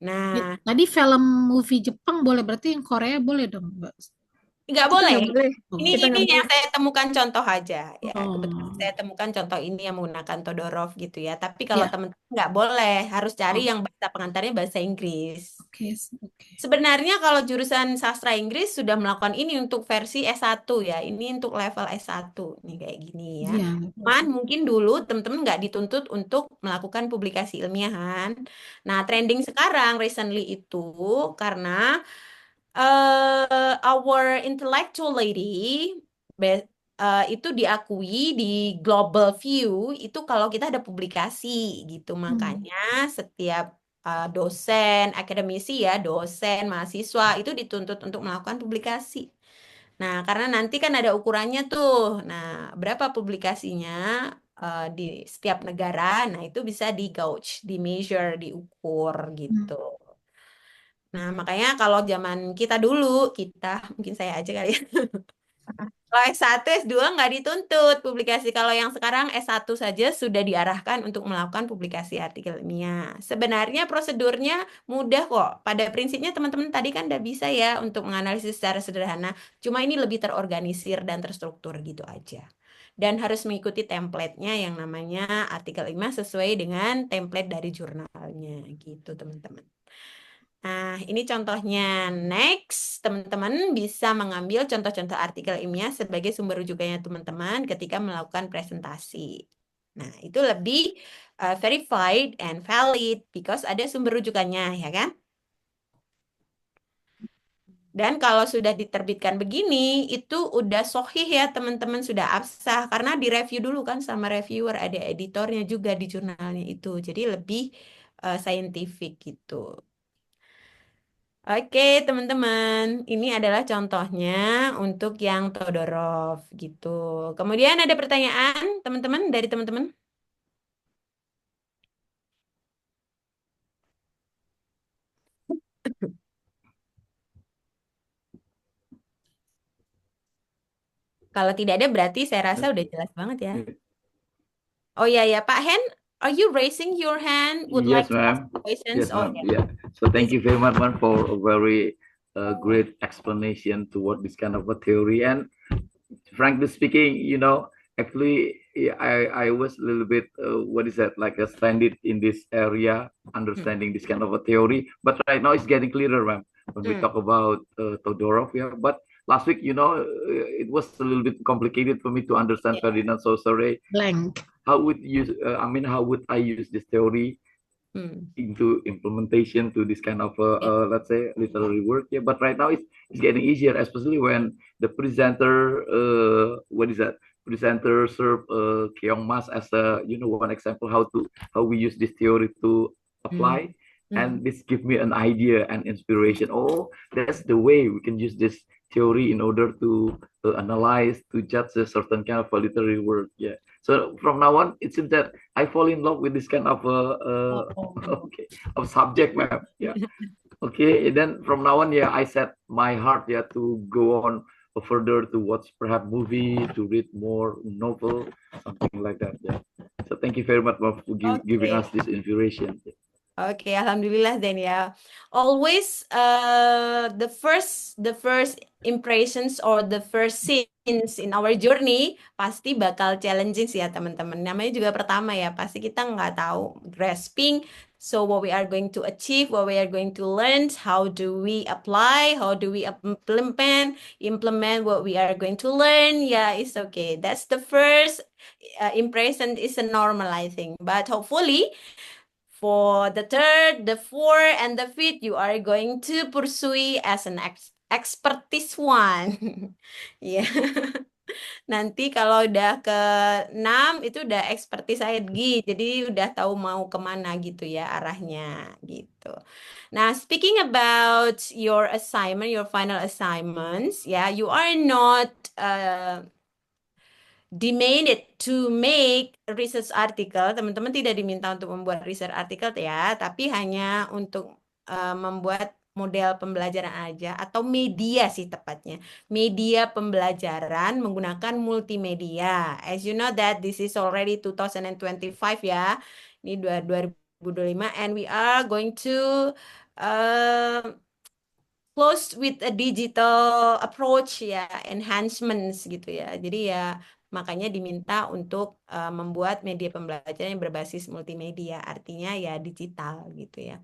Nah, Tadi film movie Jepang boleh, berarti yang Korea boleh dong, Mbak? nggak Kita boleh. nggak boleh. Ini Kita nggak yang boleh. saya temukan contoh aja ya. Kebetulan Oh, saya temukan contoh ini yang menggunakan Todorov gitu ya. Tapi kalau ya, teman-teman nggak boleh, harus cari oh, yang bahasa pengantarnya bahasa Inggris. oke, oke. Sebenarnya kalau jurusan sastra Inggris sudah melakukan ini untuk versi S1 ya. Ini untuk level S1 nih kayak gini ya. Iya, Cuman mungkin dulu teman-teman nggak dituntut untuk melakukan publikasi ilmiahan. Nah, trending sekarang recently itu karena our intellectual lady itu diakui di global view itu kalau kita ada publikasi gitu. Makanya setiap dosen, akademisi ya, dosen, mahasiswa itu dituntut untuk melakukan publikasi. Nah, karena nanti kan ada ukurannya tuh. Nah, berapa publikasinya di setiap negara, nah itu bisa di gauge, di measure, diukur gitu. Nah, makanya kalau zaman kita dulu, mungkin saya aja kali ya. Kalau S1, S2 nggak dituntut publikasi. Kalau yang sekarang S1 saja sudah diarahkan untuk melakukan publikasi artikel ilmiah. Sebenarnya prosedurnya mudah kok. Pada prinsipnya teman-teman tadi kan udah bisa ya untuk menganalisis secara sederhana. Cuma ini lebih terorganisir dan terstruktur gitu aja. Dan harus mengikuti template-nya yang namanya artikel ilmiah sesuai dengan template dari jurnalnya gitu teman-teman. Nah, ini contohnya. Next, teman-teman bisa mengambil contoh-contoh artikel ilmiah sebagai sumber rujukannya teman-teman ketika melakukan presentasi. Nah, itu lebih verified and valid because ada sumber rujukannya, ya kan? Dan kalau sudah diterbitkan begini, itu udah sohih ya teman-teman, sudah absah. Karena direview dulu kan sama reviewer, ada editornya juga di jurnalnya itu. Jadi lebih scientific gitu. Oke, teman-teman, ini adalah contohnya untuk yang Todorov gitu. Kemudian ada pertanyaan, teman-teman, dari teman-teman? Kalau tidak ada, berarti saya rasa udah jelas banget ya. Oh ya, ya, Pak Hen, are you raising your hand? Would Yes, like to ask ma'am. questions? Yes, Oh ma'am. ya, Yeah. So thank please. you very much, ma'am, for a very great explanation toward this kind of a theory. And frankly speaking, actually, yeah, I was a little bit, what is that, like a stranded in this area, understanding this kind of a theory. But right now it's getting clearer, ma'am, when we talk about Todorov. Yeah. But last week, it was a little bit complicated for me to understand Yeah. Ferdinand Saussure. Blank. How would how would I use this theory into implementation to this kind of let's say literary work? Yeah, but right now it's getting easier, especially when the presenter what is that presenter serve Keong Mas as a one example how we use this theory to apply. And this give me an idea and inspiration. Oh, that's the way we can use this theory in order to analyze, to judge a certain kind of a literary work. Yeah. So from now on, it seems that I fall in love with this kind of okay, of subject, ma'am. Yeah. Okay. And then from now on, yeah, I set my heart, yeah, to go on further to watch perhaps movie, to read more novel, something like that. Yeah. So thank you very much, ma'am, for giving us this inspiration. Oke, alhamdulillah then ya. Always the first impressions or the first scenes in our journey pasti bakal challenging sih ya teman-teman. Namanya juga pertama ya, pasti kita nggak tahu grasping. So what we are going to achieve, what we are going to learn, how do we apply, how do we implement what we are going to learn. Yeah, it's okay. That's the first impression is a normal, I think. But hopefully for the third, the fourth, and the fifth, you are going to pursue as an expertise one. Ya. Nanti kalau udah ke 6 itu udah expertise lagi. Jadi udah tahu mau kemana gitu ya arahnya gitu. Nah, speaking about your assignment, your final assignments, ya, you are not demanded to make research article. Teman-teman tidak diminta untuk membuat research article ya, tapi hanya untuk membuat model pembelajaran aja atau media sih tepatnya. Media pembelajaran menggunakan multimedia. As you know that this is already 2025 ya. Ini 2025 and we are going to close with a digital approach ya, enhancements gitu ya. Jadi ya makanya diminta untuk membuat media pembelajaran yang berbasis multimedia, artinya ya digital gitu ya,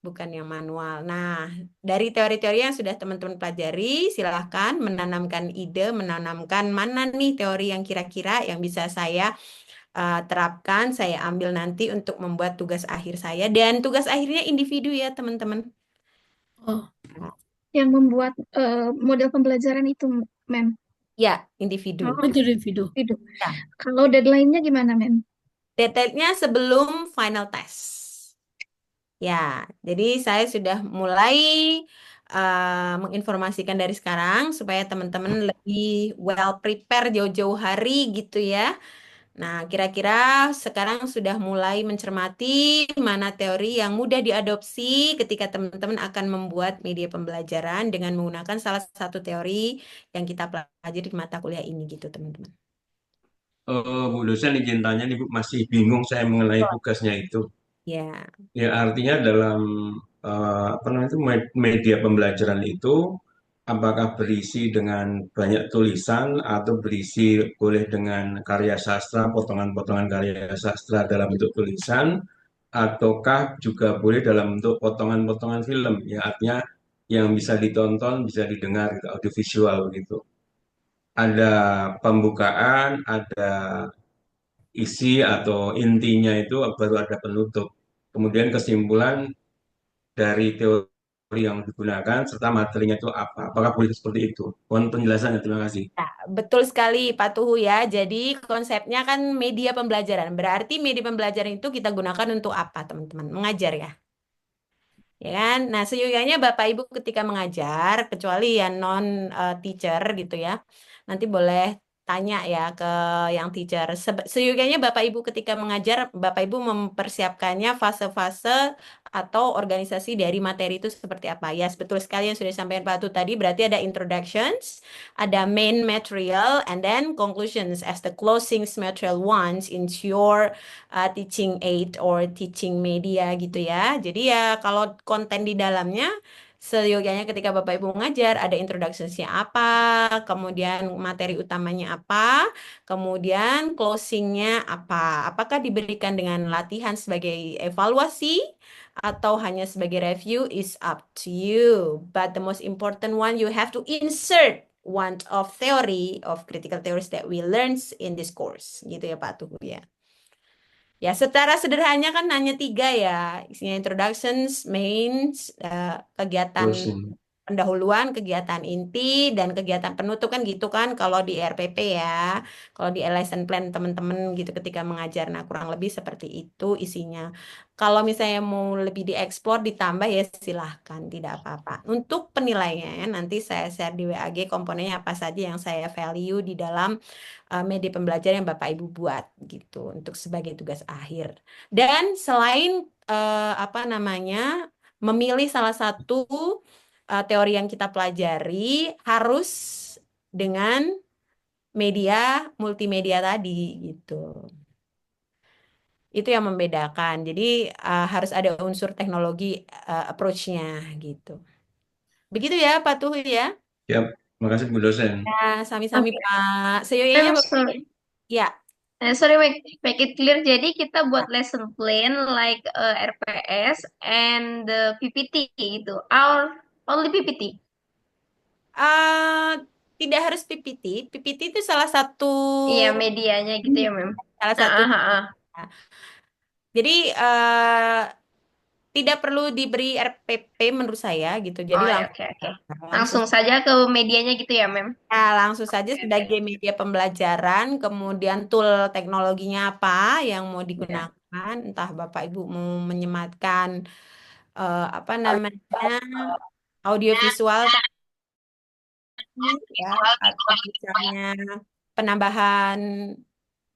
bukan yang manual. Nah, dari teori-teori yang sudah teman-teman pelajari, silahkan menanamkan ide, menanamkan mana nih teori yang kira-kira yang bisa saya terapkan, saya ambil nanti untuk membuat tugas akhir saya. Dan tugas akhirnya individu ya teman-teman. Oh, Yang membuat model pembelajaran itu, Mem. Ya, individu. Oh, jadi video. Individu. Ya. Kalau deadline-nya gimana, Mem? Detailnya sebelum final test. Ya, jadi saya sudah mulai menginformasikan dari sekarang supaya teman-teman lebih well prepare jauh-jauh hari gitu ya. Nah, kira-kira sekarang sudah mulai mencermati mana teori yang mudah diadopsi ketika teman-teman akan membuat media pembelajaran dengan menggunakan salah satu teori yang kita pelajari di mata kuliah ini gitu, teman-teman. Bu dosen izin tanya nih Bu, masih bingung saya mengenai tugasnya itu. Ya. Ya artinya dalam apa namanya itu media pembelajaran itu apakah berisi dengan banyak tulisan atau berisi boleh dengan karya sastra, potongan-potongan karya sastra dalam bentuk tulisan ataukah juga boleh dalam bentuk potongan-potongan film, ya artinya yang bisa ditonton, bisa didengar gitu, audiovisual begitu. Ada pembukaan, ada isi atau intinya itu baru ada penutup. Kemudian kesimpulan dari teori yang digunakan serta materinya itu apa? Apakah boleh seperti itu? Mohon penjelasannya, terima kasih. Nah, betul sekali Pak Tuhu ya. Jadi konsepnya kan media pembelajaran. Berarti media pembelajaran itu kita gunakan untuk apa, teman-teman? Mengajar ya. Ya kan? Nah, seyogyanya Bapak Ibu ketika mengajar, kecuali yang non teacher gitu ya, nanti boleh tanya ya ke yang teacher. Seyogyanya Bapak Ibu ketika mengajar, Bapak Ibu mempersiapkannya fase-fase atau organisasi dari materi itu seperti apa. Ya, betul sekali yang sudah disampaikan Pak Tu tadi, berarti ada introductions, ada main material, and then conclusions as the closing material ones in your teaching aid or teaching media gitu ya. Jadi ya kalau konten di dalamnya seyogyanya ketika Bapak Ibu mengajar ada introduction-nya apa, kemudian materi utamanya apa, kemudian closing-nya apa. Apakah diberikan dengan latihan sebagai evaluasi atau hanya sebagai review is up to you. But the most important one you have to insert one of theory of critical theories that we learns in this course. Gitu ya Pak Tuhu ya. Ya, secara sederhananya kan hanya 3 ya. Isinya introductions, mains, kegiatan Closing. pendahuluan, kegiatan inti, dan kegiatan penutup kan gitu kan kalau di RPP ya. Kalau di lesson plan teman-teman gitu ketika mengajar. Nah, kurang lebih seperti itu isinya. Kalau misalnya mau lebih dieksplor, ditambah ya silahkan, tidak apa-apa. Untuk penilaian, nanti saya share di WAG komponennya apa saja yang saya value di dalam media pembelajaran yang Bapak Ibu buat gitu untuk sebagai tugas akhir. Dan selain apa namanya memilih salah satu teori yang kita pelajari harus dengan media multimedia tadi gitu. Itu yang membedakan. Jadi harus ada unsur teknologi approach-nya gitu. Begitu ya Pak Tuh ya. Ya, terima kasih Bu dosen. Ya, sami-sami Oke. Pak. Seyogyanya Bapak. Sorry. Ya. Sorry, make it clear. Jadi kita buat lesson plan like RPS and the PPT gitu. Our only PPT. Tidak harus PPT. PPT itu salah satu Iya, medianya gitu ya, Mem. salah satu. Ah. Jadi tidak perlu diberi RPP menurut saya gitu. Jadi Oh, ya, langsung oke. langsung Langsung saja ke medianya gitu ya, Mem. langsung saja sebagai media pembelajaran, kemudian tool teknologinya apa yang mau digunakan, entah Bapak Ibu mau menyematkan apa namanya audiovisual ya atau misalnya penambahan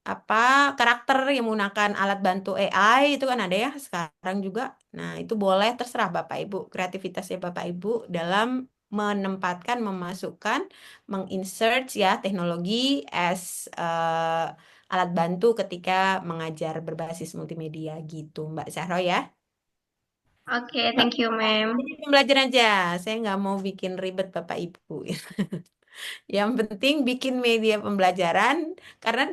apa karakter yang menggunakan alat bantu AI itu kan ada ya sekarang juga. Nah, itu boleh terserah Bapak Ibu, kreativitasnya Bapak Ibu dalam menempatkan, memasukkan, menginsert ya teknologi as alat bantu ketika mengajar berbasis multimedia gitu, Mbak Syahro ya. Oke, thank you, Mem. Jadi pembelajaran aja, saya nggak mau bikin ribet Bapak Ibu. Yang penting bikin media pembelajaran karena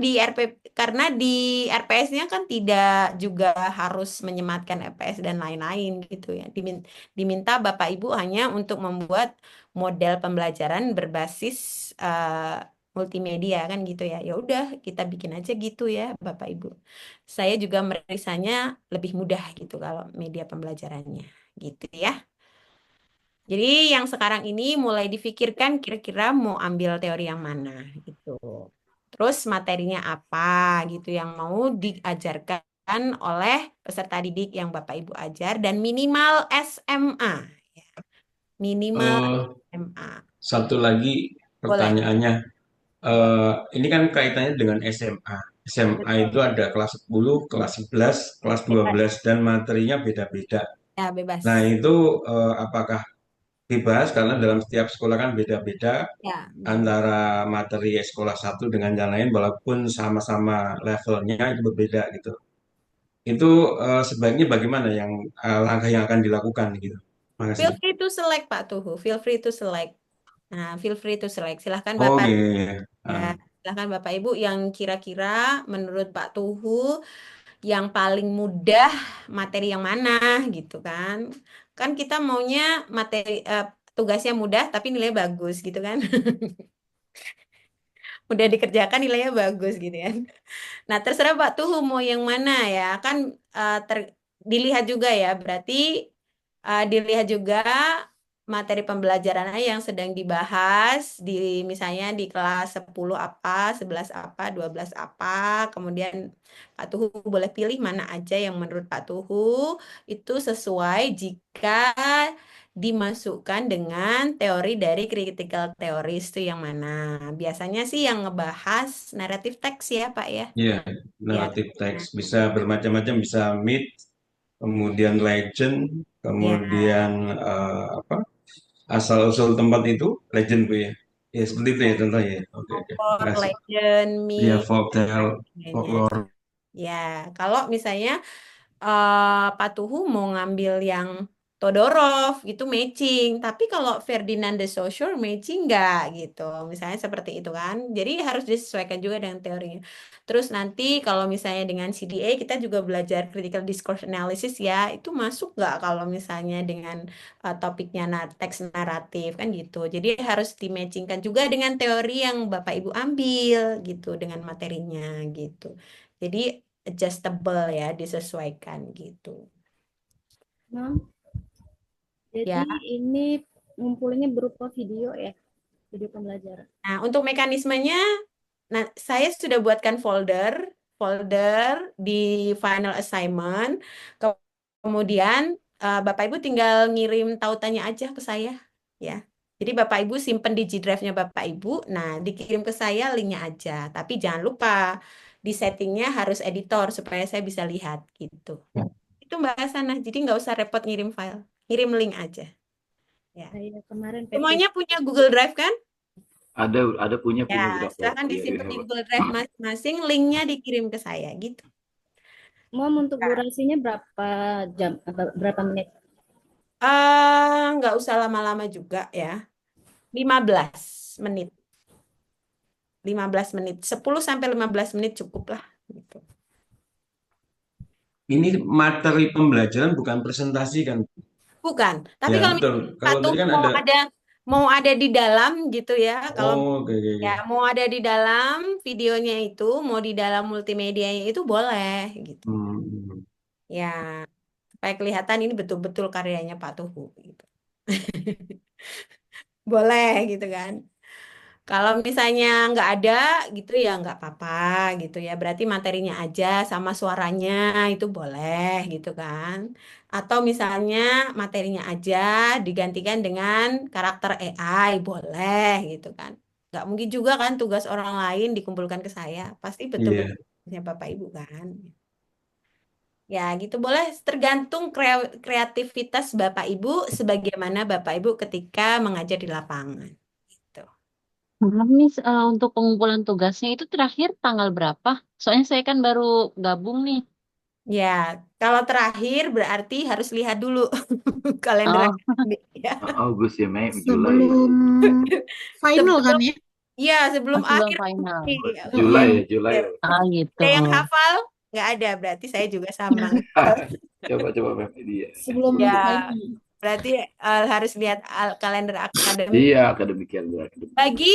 di RPS-nya kan tidak juga harus menyematkan RPS dan lain-lain gitu ya. Diminta Bapak Ibu hanya untuk membuat model pembelajaran berbasis multimedia kan gitu ya. Ya udah kita bikin aja gitu ya Bapak Ibu. Saya juga merisanya lebih mudah gitu kalau media pembelajarannya gitu ya. Jadi yang sekarang ini mulai difikirkan kira-kira mau ambil teori yang mana gitu. Terus materinya apa gitu yang mau diajarkan oleh peserta didik yang Bapak Ibu ajar dan minimal SMA. Ya. Minimal SMA. Satu lagi Boleh. pertanyaannya, ini kan kaitannya dengan SMA. SMA itu ada kelas 10, kelas 11, kelas 12, dan materinya beda-beda. Ya, bebas. Nah, itu apakah dibahas karena dalam setiap sekolah kan beda-beda Ya. antara materi sekolah satu dengan yang lain walaupun sama-sama levelnya itu berbeda gitu. Itu sebaiknya bagaimana yang langkah yang akan dilakukan gitu. Terima kasih. Feel free to select Pak Tuhu. Feel free to select. Nah, feel free to select. Silahkan Oh, Bapak. iya. Ya, silahkan Bapak Ibu yang kira-kira menurut Pak Tuhu yang paling mudah materi yang mana gitu kan. Kan kita maunya materi tugasnya mudah tapi nilai bagus gitu kan. Udah dikerjakan nilainya bagus gitu kan. Nah, terserah Pak tuh mau yang mana ya. Kan dilihat juga ya. Berarti dilihat juga materi pembelajarannya yang sedang dibahas di misalnya di kelas 10 apa, 11 apa, 12 apa. Kemudian Pak Tuhu boleh pilih mana aja yang menurut Pak Tuhu itu sesuai jika dimasukkan dengan teori dari critical theories itu yang mana. Biasanya sih yang ngebahas narrative text ya, Pak ya. Ya, Ya. naratif teks bisa bermacam-macam, bisa myth, kemudian legend, kemudian apa? Asal-usul tempat itu legend Bu ya. Ya seperti itu ya contohnya. Ya. Oke, oke. Folklore, Makasih. legend, Ya myth, folktale, sebagainya. folklore. Ya, kalau misalnya Pak Tuhu mau ngambil yang Todorov gitu matching, tapi kalau Ferdinand de Saussure matching nggak gitu, misalnya seperti itu kan. Jadi harus disesuaikan juga dengan teorinya. Terus nanti kalau misalnya dengan CDA kita juga belajar critical discourse analysis ya, itu masuk nggak kalau misalnya dengan topiknya teks naratif kan gitu. Jadi harus dimatchingkan juga dengan teori yang Bapak Ibu ambil gitu dengan materinya gitu. Jadi adjustable ya, disesuaikan gitu. Mam, jadi Ya. ini ngumpulinnya berupa video ya, video pembelajaran. Nah, untuk mekanismenya, saya sudah buatkan folder di final assignment. Kemudian Bapak Ibu tinggal ngirim tautannya aja ke saya, ya. Jadi Bapak Ibu simpen di G Drive-nya Bapak Ibu. Nah, dikirim ke saya linknya aja. Tapi jangan lupa di settingnya harus editor supaya saya bisa lihat gitu. Itu Mbak Hasanah. Jadi nggak usah repot ngirim file, ngirim link aja. Ya. Saya kemarin Semuanya punya Google Drive kan? Ada punya Bu Ya, Dokter. silahkan Iya, disimpan di hebat. Google Drive masing-masing, linknya dikirim ke saya gitu. Mom, untuk durasinya berapa jam atau berapa menit? Nggak usah lama-lama juga ya. 15 menit. 15 menit. 10 sampai 15 menit cukup lah gitu. Ini materi pembelajaran bukan presentasi kan? Bukan. Tapi Ya, kalau betul. misalnya Kalau Patuh tadi kan mau ada di dalam gitu ya. Kalau oh, oke, oke, ya oke. mau ada di dalam videonya itu, mau di dalam multimedianya itu boleh gitu. Hmm. Ya, supaya kelihatan ini betul-betul karyanya Pak Tuhu gitu. Boleh gitu kan. Kalau misalnya nggak ada gitu ya nggak apa-apa gitu ya. Berarti materinya aja sama suaranya itu boleh gitu kan. Atau misalnya materinya aja digantikan dengan karakter AI boleh gitu kan. Nggak mungkin juga kan tugas orang lain dikumpulkan ke saya. Pasti Iya. betul-betul tugasnya Bapak Ibu kan. Ya gitu boleh tergantung kreativitas Bapak Ibu sebagaimana Bapak Ibu ketika mengajar di lapangan. Gitu. Miss, untuk pengumpulan tugasnya itu terakhir tanggal berapa? Soalnya saya kan baru gabung nih. Ya, kalau terakhir berarti harus lihat dulu kalender Oh, akademik ya. Agustus ya, Mei, Juli. Sebelum final kan ya? Iya, sebelum sebelum akhir final. nanti. Juli ya, Juli. Ah, gitu. Ada yang hafal? Nggak ada, berarti saya juga sama. Coba Mem dia. Sebelum Ya, final. berarti harus lihat kalender akademik. Iya, akademik ya. Bagi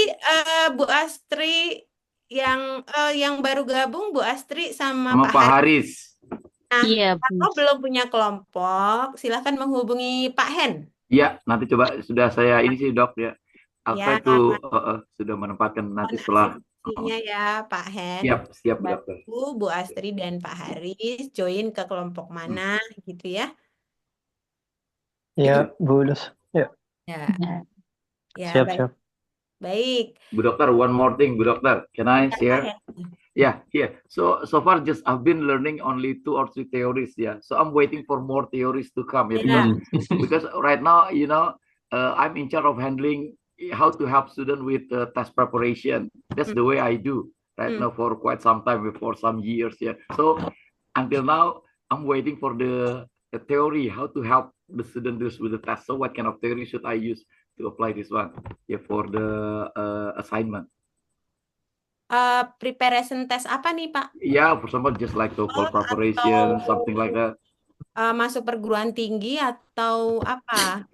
Bu Astri yang baru gabung, Bu Astri sama Sama Pak Pak Haris. Haris. Nah, Iya, kalau belum punya kelompok, silahkan menghubungi Pak Hen. Iya, nanti coba sudah saya ini sih Dok ya. Alfa Ya, itu sudah menempatkan nanti setelah kontaksinya ya Pak Hen. siap Bu Dokter. Bantu Bu Astri dan Pak Haris join ke kelompok mana gitu ya. Ya, Bu Lus. Ya, Ya, ya siap, baik. siap. Baik. Bu Dokter, one more thing, Bu Dokter. Can I Pak share? Hen. Yeah. So far just I've been learning only 2 or 3 theories. Yeah. So I'm waiting for more theories to come. Yeah. Yeah. Because right now, I'm in charge of handling how to help students with test preparation. That's the way I do right now for quite some time, for some years. Yeah. So until now, I'm waiting for the theory how to help the students with the test. So what kind of theory should I use to apply this one? Yeah, for the assignment. preparation test apa nih, Pak? Yeah, for example, just like TOEFL preparation, something like that. Masuk perguruan tinggi atau apa?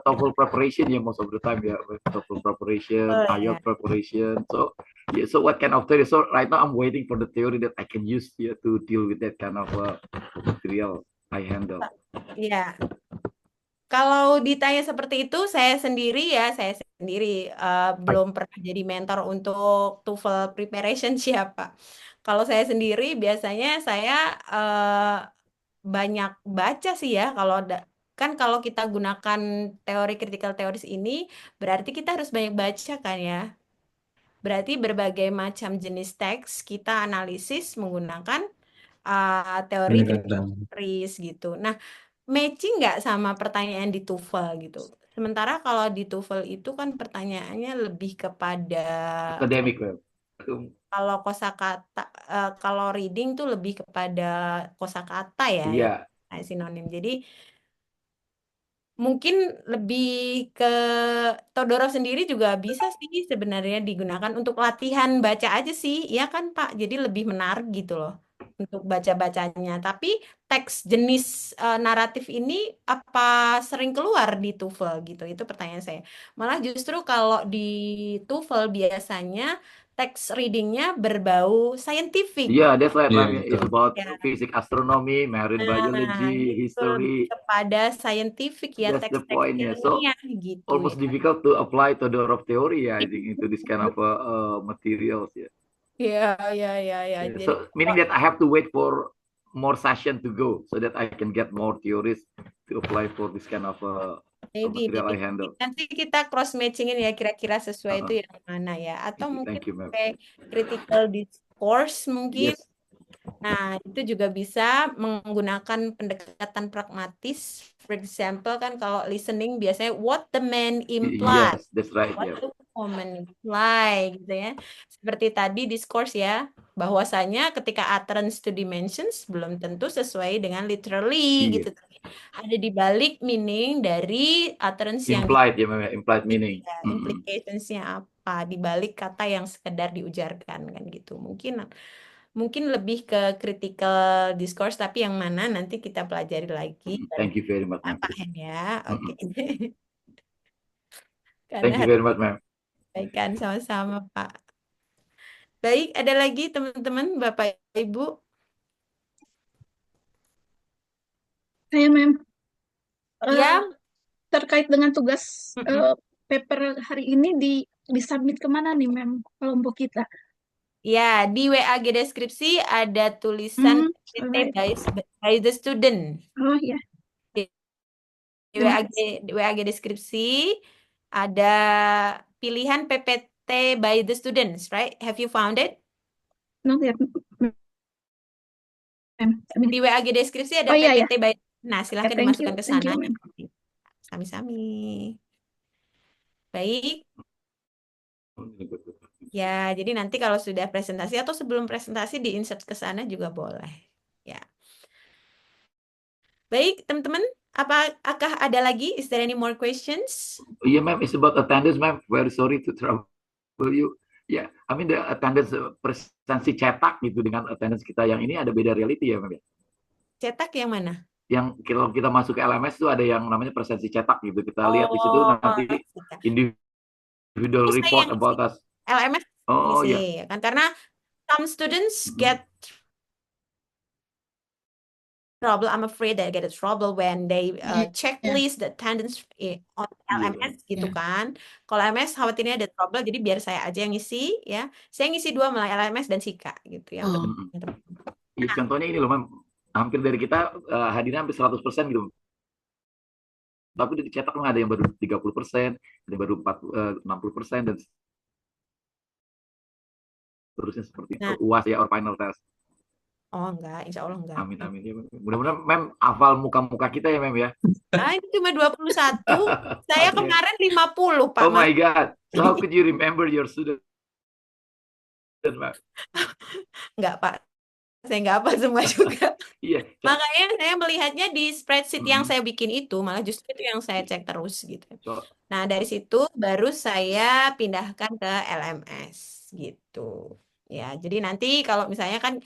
TOEFL preparation, yeah, most of the time, yeah, TOEFL preparation, Yeah. IELTS preparation. So, yeah, so what kind of theory? So right now I'm waiting for the theory that I can use here to deal with that kind of material I handle. Yeah. Kalau ditanya seperti itu, saya sendiri belum pernah jadi mentor untuk TOEFL preparation siapa. Kalau saya sendiri biasanya saya banyak baca sih ya. Kan kalau kita gunakan teori critical theories ini, berarti kita harus banyak baca kan ya. Berarti berbagai macam jenis teks kita analisis menggunakan teori critical Pendekatan. theories gitu. Nah, matching nggak sama pertanyaan di TOEFL gitu. Sementara kalau di TOEFL itu kan pertanyaannya lebih kepada Academic, kalau kosakata, kalau reading tuh lebih kepada kosakata ya, Iya. sinonim. Jadi mungkin lebih ke Todorov sendiri juga bisa sih sebenarnya digunakan untuk latihan baca aja sih, ya kan Pak? Jadi lebih menarik gitu loh untuk baca-bacanya. Tapi teks jenis naratif ini apa sering keluar di TOEFL gitu? Itu pertanyaan saya. Malah justru kalau di TOEFL biasanya teks readingnya berbau scientific. Yeah, that's right. Yeah, It's betul. about Ya. physics, astronomy, marine biology, Itu lebih history. kepada scientific ya, That's the teks-teks point, yeah. So ilmiah gitu almost ya. difficult to apply Todorov theory, yeah, I think, into this kind of materials, yeah. Ya. Yeah. Jadi So meaning that I have to wait for more session to go so that I can get more theories to apply for this kind of maybe material I handle. nanti kita cross matchingin ya kira-kira sesuai itu yang mana ya, atau mungkin Thank you, ma'am. pakai critical discourse mungkin. Yes. Nah, itu juga bisa menggunakan pendekatan pragmatis. For example, kan kalau listening biasanya what the man implies. Yes, that's right. What Yeah. the woman imply gitu ya. Seperti tadi discourse ya, bahwasanya ketika utterance to dimensions belum tentu sesuai dengan literally Iya. gitu. Ada di balik meaning dari utterance yang Implied, ya, ma'am. Implied meaning. implicationsnya apa di balik kata yang sekedar diujarkan kan gitu. Mungkin lebih ke critical discourse, tapi yang mana nanti kita pelajari lagi. Thank you very much, ma'am. Apa ya? Oke. Thank you very much, ma'am. Baikkan sama-sama, Pak. Baik, ada lagi teman-teman, Bapak Ibu? Saya, Mem. Ya. Terkait dengan tugas paper hari ini disubmit kemana nih, Mem, kelompok kita? Ya, di WAG deskripsi ada tulisan PPT by the student. Oh ya. Di WAG deskripsi ada pilihan PPT by the students, right? Have you found it? No, ya. Di WAG deskripsi ada PPT by. Nah, silahkan dimasukkan ke sana. Sami-sami. Baik. Ya, jadi nanti kalau sudah presentasi atau sebelum presentasi di-insert ke sana juga boleh. Ya. Baik, teman-teman, apakah ada lagi? Is there any more questions? Yeah, ma'am, it's about attendance, ma'am. Very sorry to trouble you. Yeah, I mean the attendance presensi cetak gitu dengan attendance kita yang ini ada beda reality ya, ma'am. Cetak yang mana? Yang kalau kita masuk ke LMS itu ada yang namanya presensi cetak gitu. Kita lihat di situ nanti individual report about us. LMS iya. Kan karena some students get trouble. I'm afraid they get a trouble when they checklist the attendance on LMS gitu kan. Kalau LMS khawatirnya ada trouble, jadi biar saya aja yang ngisi ya. Saya ngisi dua melalui LMS dan Sika gitu ya. Ya, contohnya ini loh, Mam. Hampir dari kita hadirnya hampir 100% gitu. Tapi dicetak ada yang baru 30%, ada yang baru 60% dan terusnya seperti itu. UAS ya, or final test. Oh enggak, insya Allah enggak. Amin, amin. Ya, mudah-mudahan Mem hafal muka-muka kita ya, Mem ya. Nah, ini cuma 21. Saya kemarin 50, Pak. Oh my God. So how could you remember your student, Mem? Enggak, Pak. Saya nggak hafal semua juga. Iya. Makanya saya melihatnya di spreadsheet yang saya bikin itu, malah justru itu yang saya cek terus gitu. Nah, dari situ baru saya pindahkan ke LMS gitu. Ya, jadi nanti kalau misalnya kan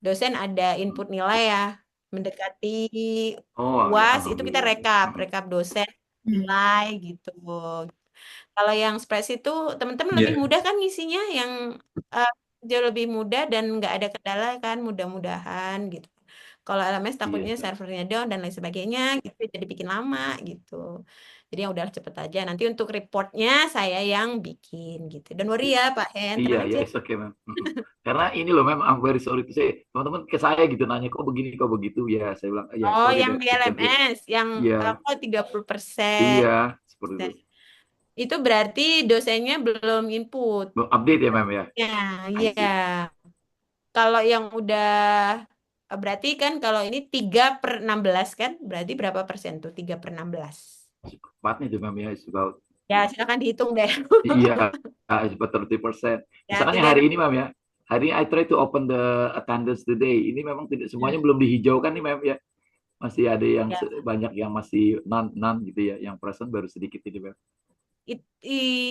dosen ada input nilai ya, mendekati Oh ya, UAS itu kita alhamdulillah. rekap dosen nilai gitu. Kalau yang spreadsheet itu teman-teman lebih Ya, mudah kan ngisinya, yang jauh lebih mudah dan nggak ada kendala kan, mudah-mudahan gitu. Kalau LMS takutnya Iya. servernya down dan lain sebagainya, gitu jadi bikin lama gitu. Jadi yang udah cepet aja. Nanti untuk reportnya saya yang bikin gitu. Don't worry ya Pak Hen, Iya, tenang ya, aja. it's okay, ma'am. Karena ini loh, ma'am, I'm very sorry to say, teman-teman ke saya gitu nanya, kok begini, kok begitu, ya, saya bilang, ya, Oh, sorry yang that di we can do. LMS, yang Iya, kok 30%. iya, seperti itu. Itu berarti dosennya belum input. Belum update ya, ma'am, ya? Ya, I iya. see. Kalau yang udah berarti kan kalau ini 3/16 kan, berarti berapa persen tuh 3/16? Tepatnya itu, ma'am, ya, it's about, Ya, silakan dihitung deh. iya, it's about 30%. Ya, Misalnya hari ini, ma'am, ya, hari ini I try to open the attendance today. Ini memang tidak semuanya belum dihijaukan nih, ma'am, ya. Masih ada yang Ya. banyak yang masih non gitu ya, yang present baru sedikit ini, ma'am.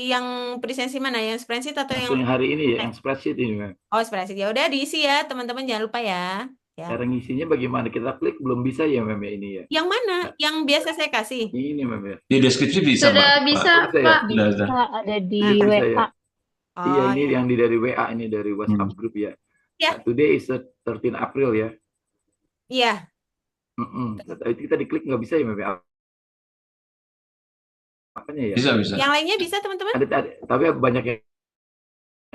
Yang presensi mana? Yang spreadsheet atau Langsung yang yang hari ini ya, yang spreadsheet ini, ma'am. Oh, spreadsheet. Ya udah diisi ya, teman-teman jangan lupa ya. Ya. Cara ngisinya bagaimana? Kita klik belum bisa ya, ma'am, ya, ini ya. Yang mana? Yang biasa saya kasih. Ini, ma'am, ya. di deskripsi bisa, Sudah Pak. bisa, Bisa ya? Pak. Sudah, sudah. Bisa ada di Nah, Bisa ya. WA. Iya, Oh, ini ya. yang dari WA, ini dari WhatsApp group ya. Ya. Today is the 13 April ya. Iya. Tapi kita diklik nggak bisa ya, ma'am, ya? Apanya ya? Bisa, bisa. Yang lainnya bisa, teman-teman? Ada, tapi banyak yang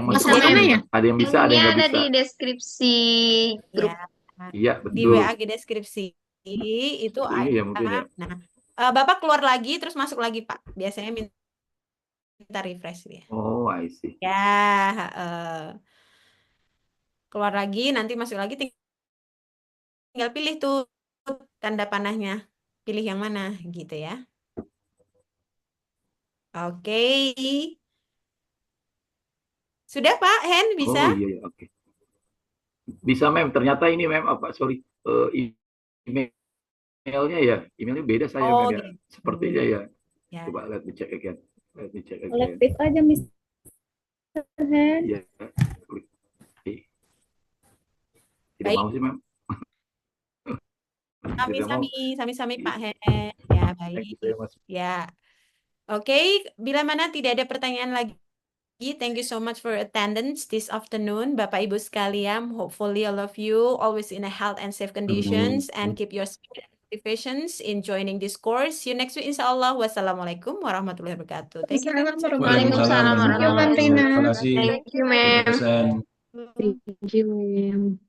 masuk Bisa mana ya? Ada yang bisa, ada Linknya yang nggak ada bisa. di deskripsi grup. Ya. Iya, Di betul. WA di deskripsi itu Ini ya ada. mungkin ya. Nah, Bapak keluar lagi terus masuk lagi, Pak. Biasanya minta refresh dia. Oh, I see. Ya, keluar lagi, nanti masuk lagi, tinggal pilih tuh tanda panahnya. Pilih yang mana gitu ya. Oke. Sudah Pak Hen, bisa? Oh iya, oke. Bisa, ma'am. Ternyata ini, ma'am, apa? Sorry, emailnya ya, emailnya beda saya, Oh, ma'am, ya. gitu. Sepertinya ya. Ya. Coba let me check again. Let me check again. Kolektif aja, Mr. Hen. Iya. Klik. Tidak Baik. mau sih, ma'am. Tidak mau. Sami-sami Pak Hen. Ya, Thank you baik. very much. Ya. Oke, bila mana tidak ada pertanyaan lagi, thank you so much for attendance this afternoon, Bapak Ibu sekalian. Hopefully all of you always in a health and safe conditions and keep your spirit and motivations in joining this course. See you next week insyaallah. Wassalamualaikum warahmatullahi wabarakatuh. Thank you very much. Waalaikumsalam warahmatullahi Terima kasih. wabarakatuh. Thank you, ma'am. Dosen. Thank you, ma'am.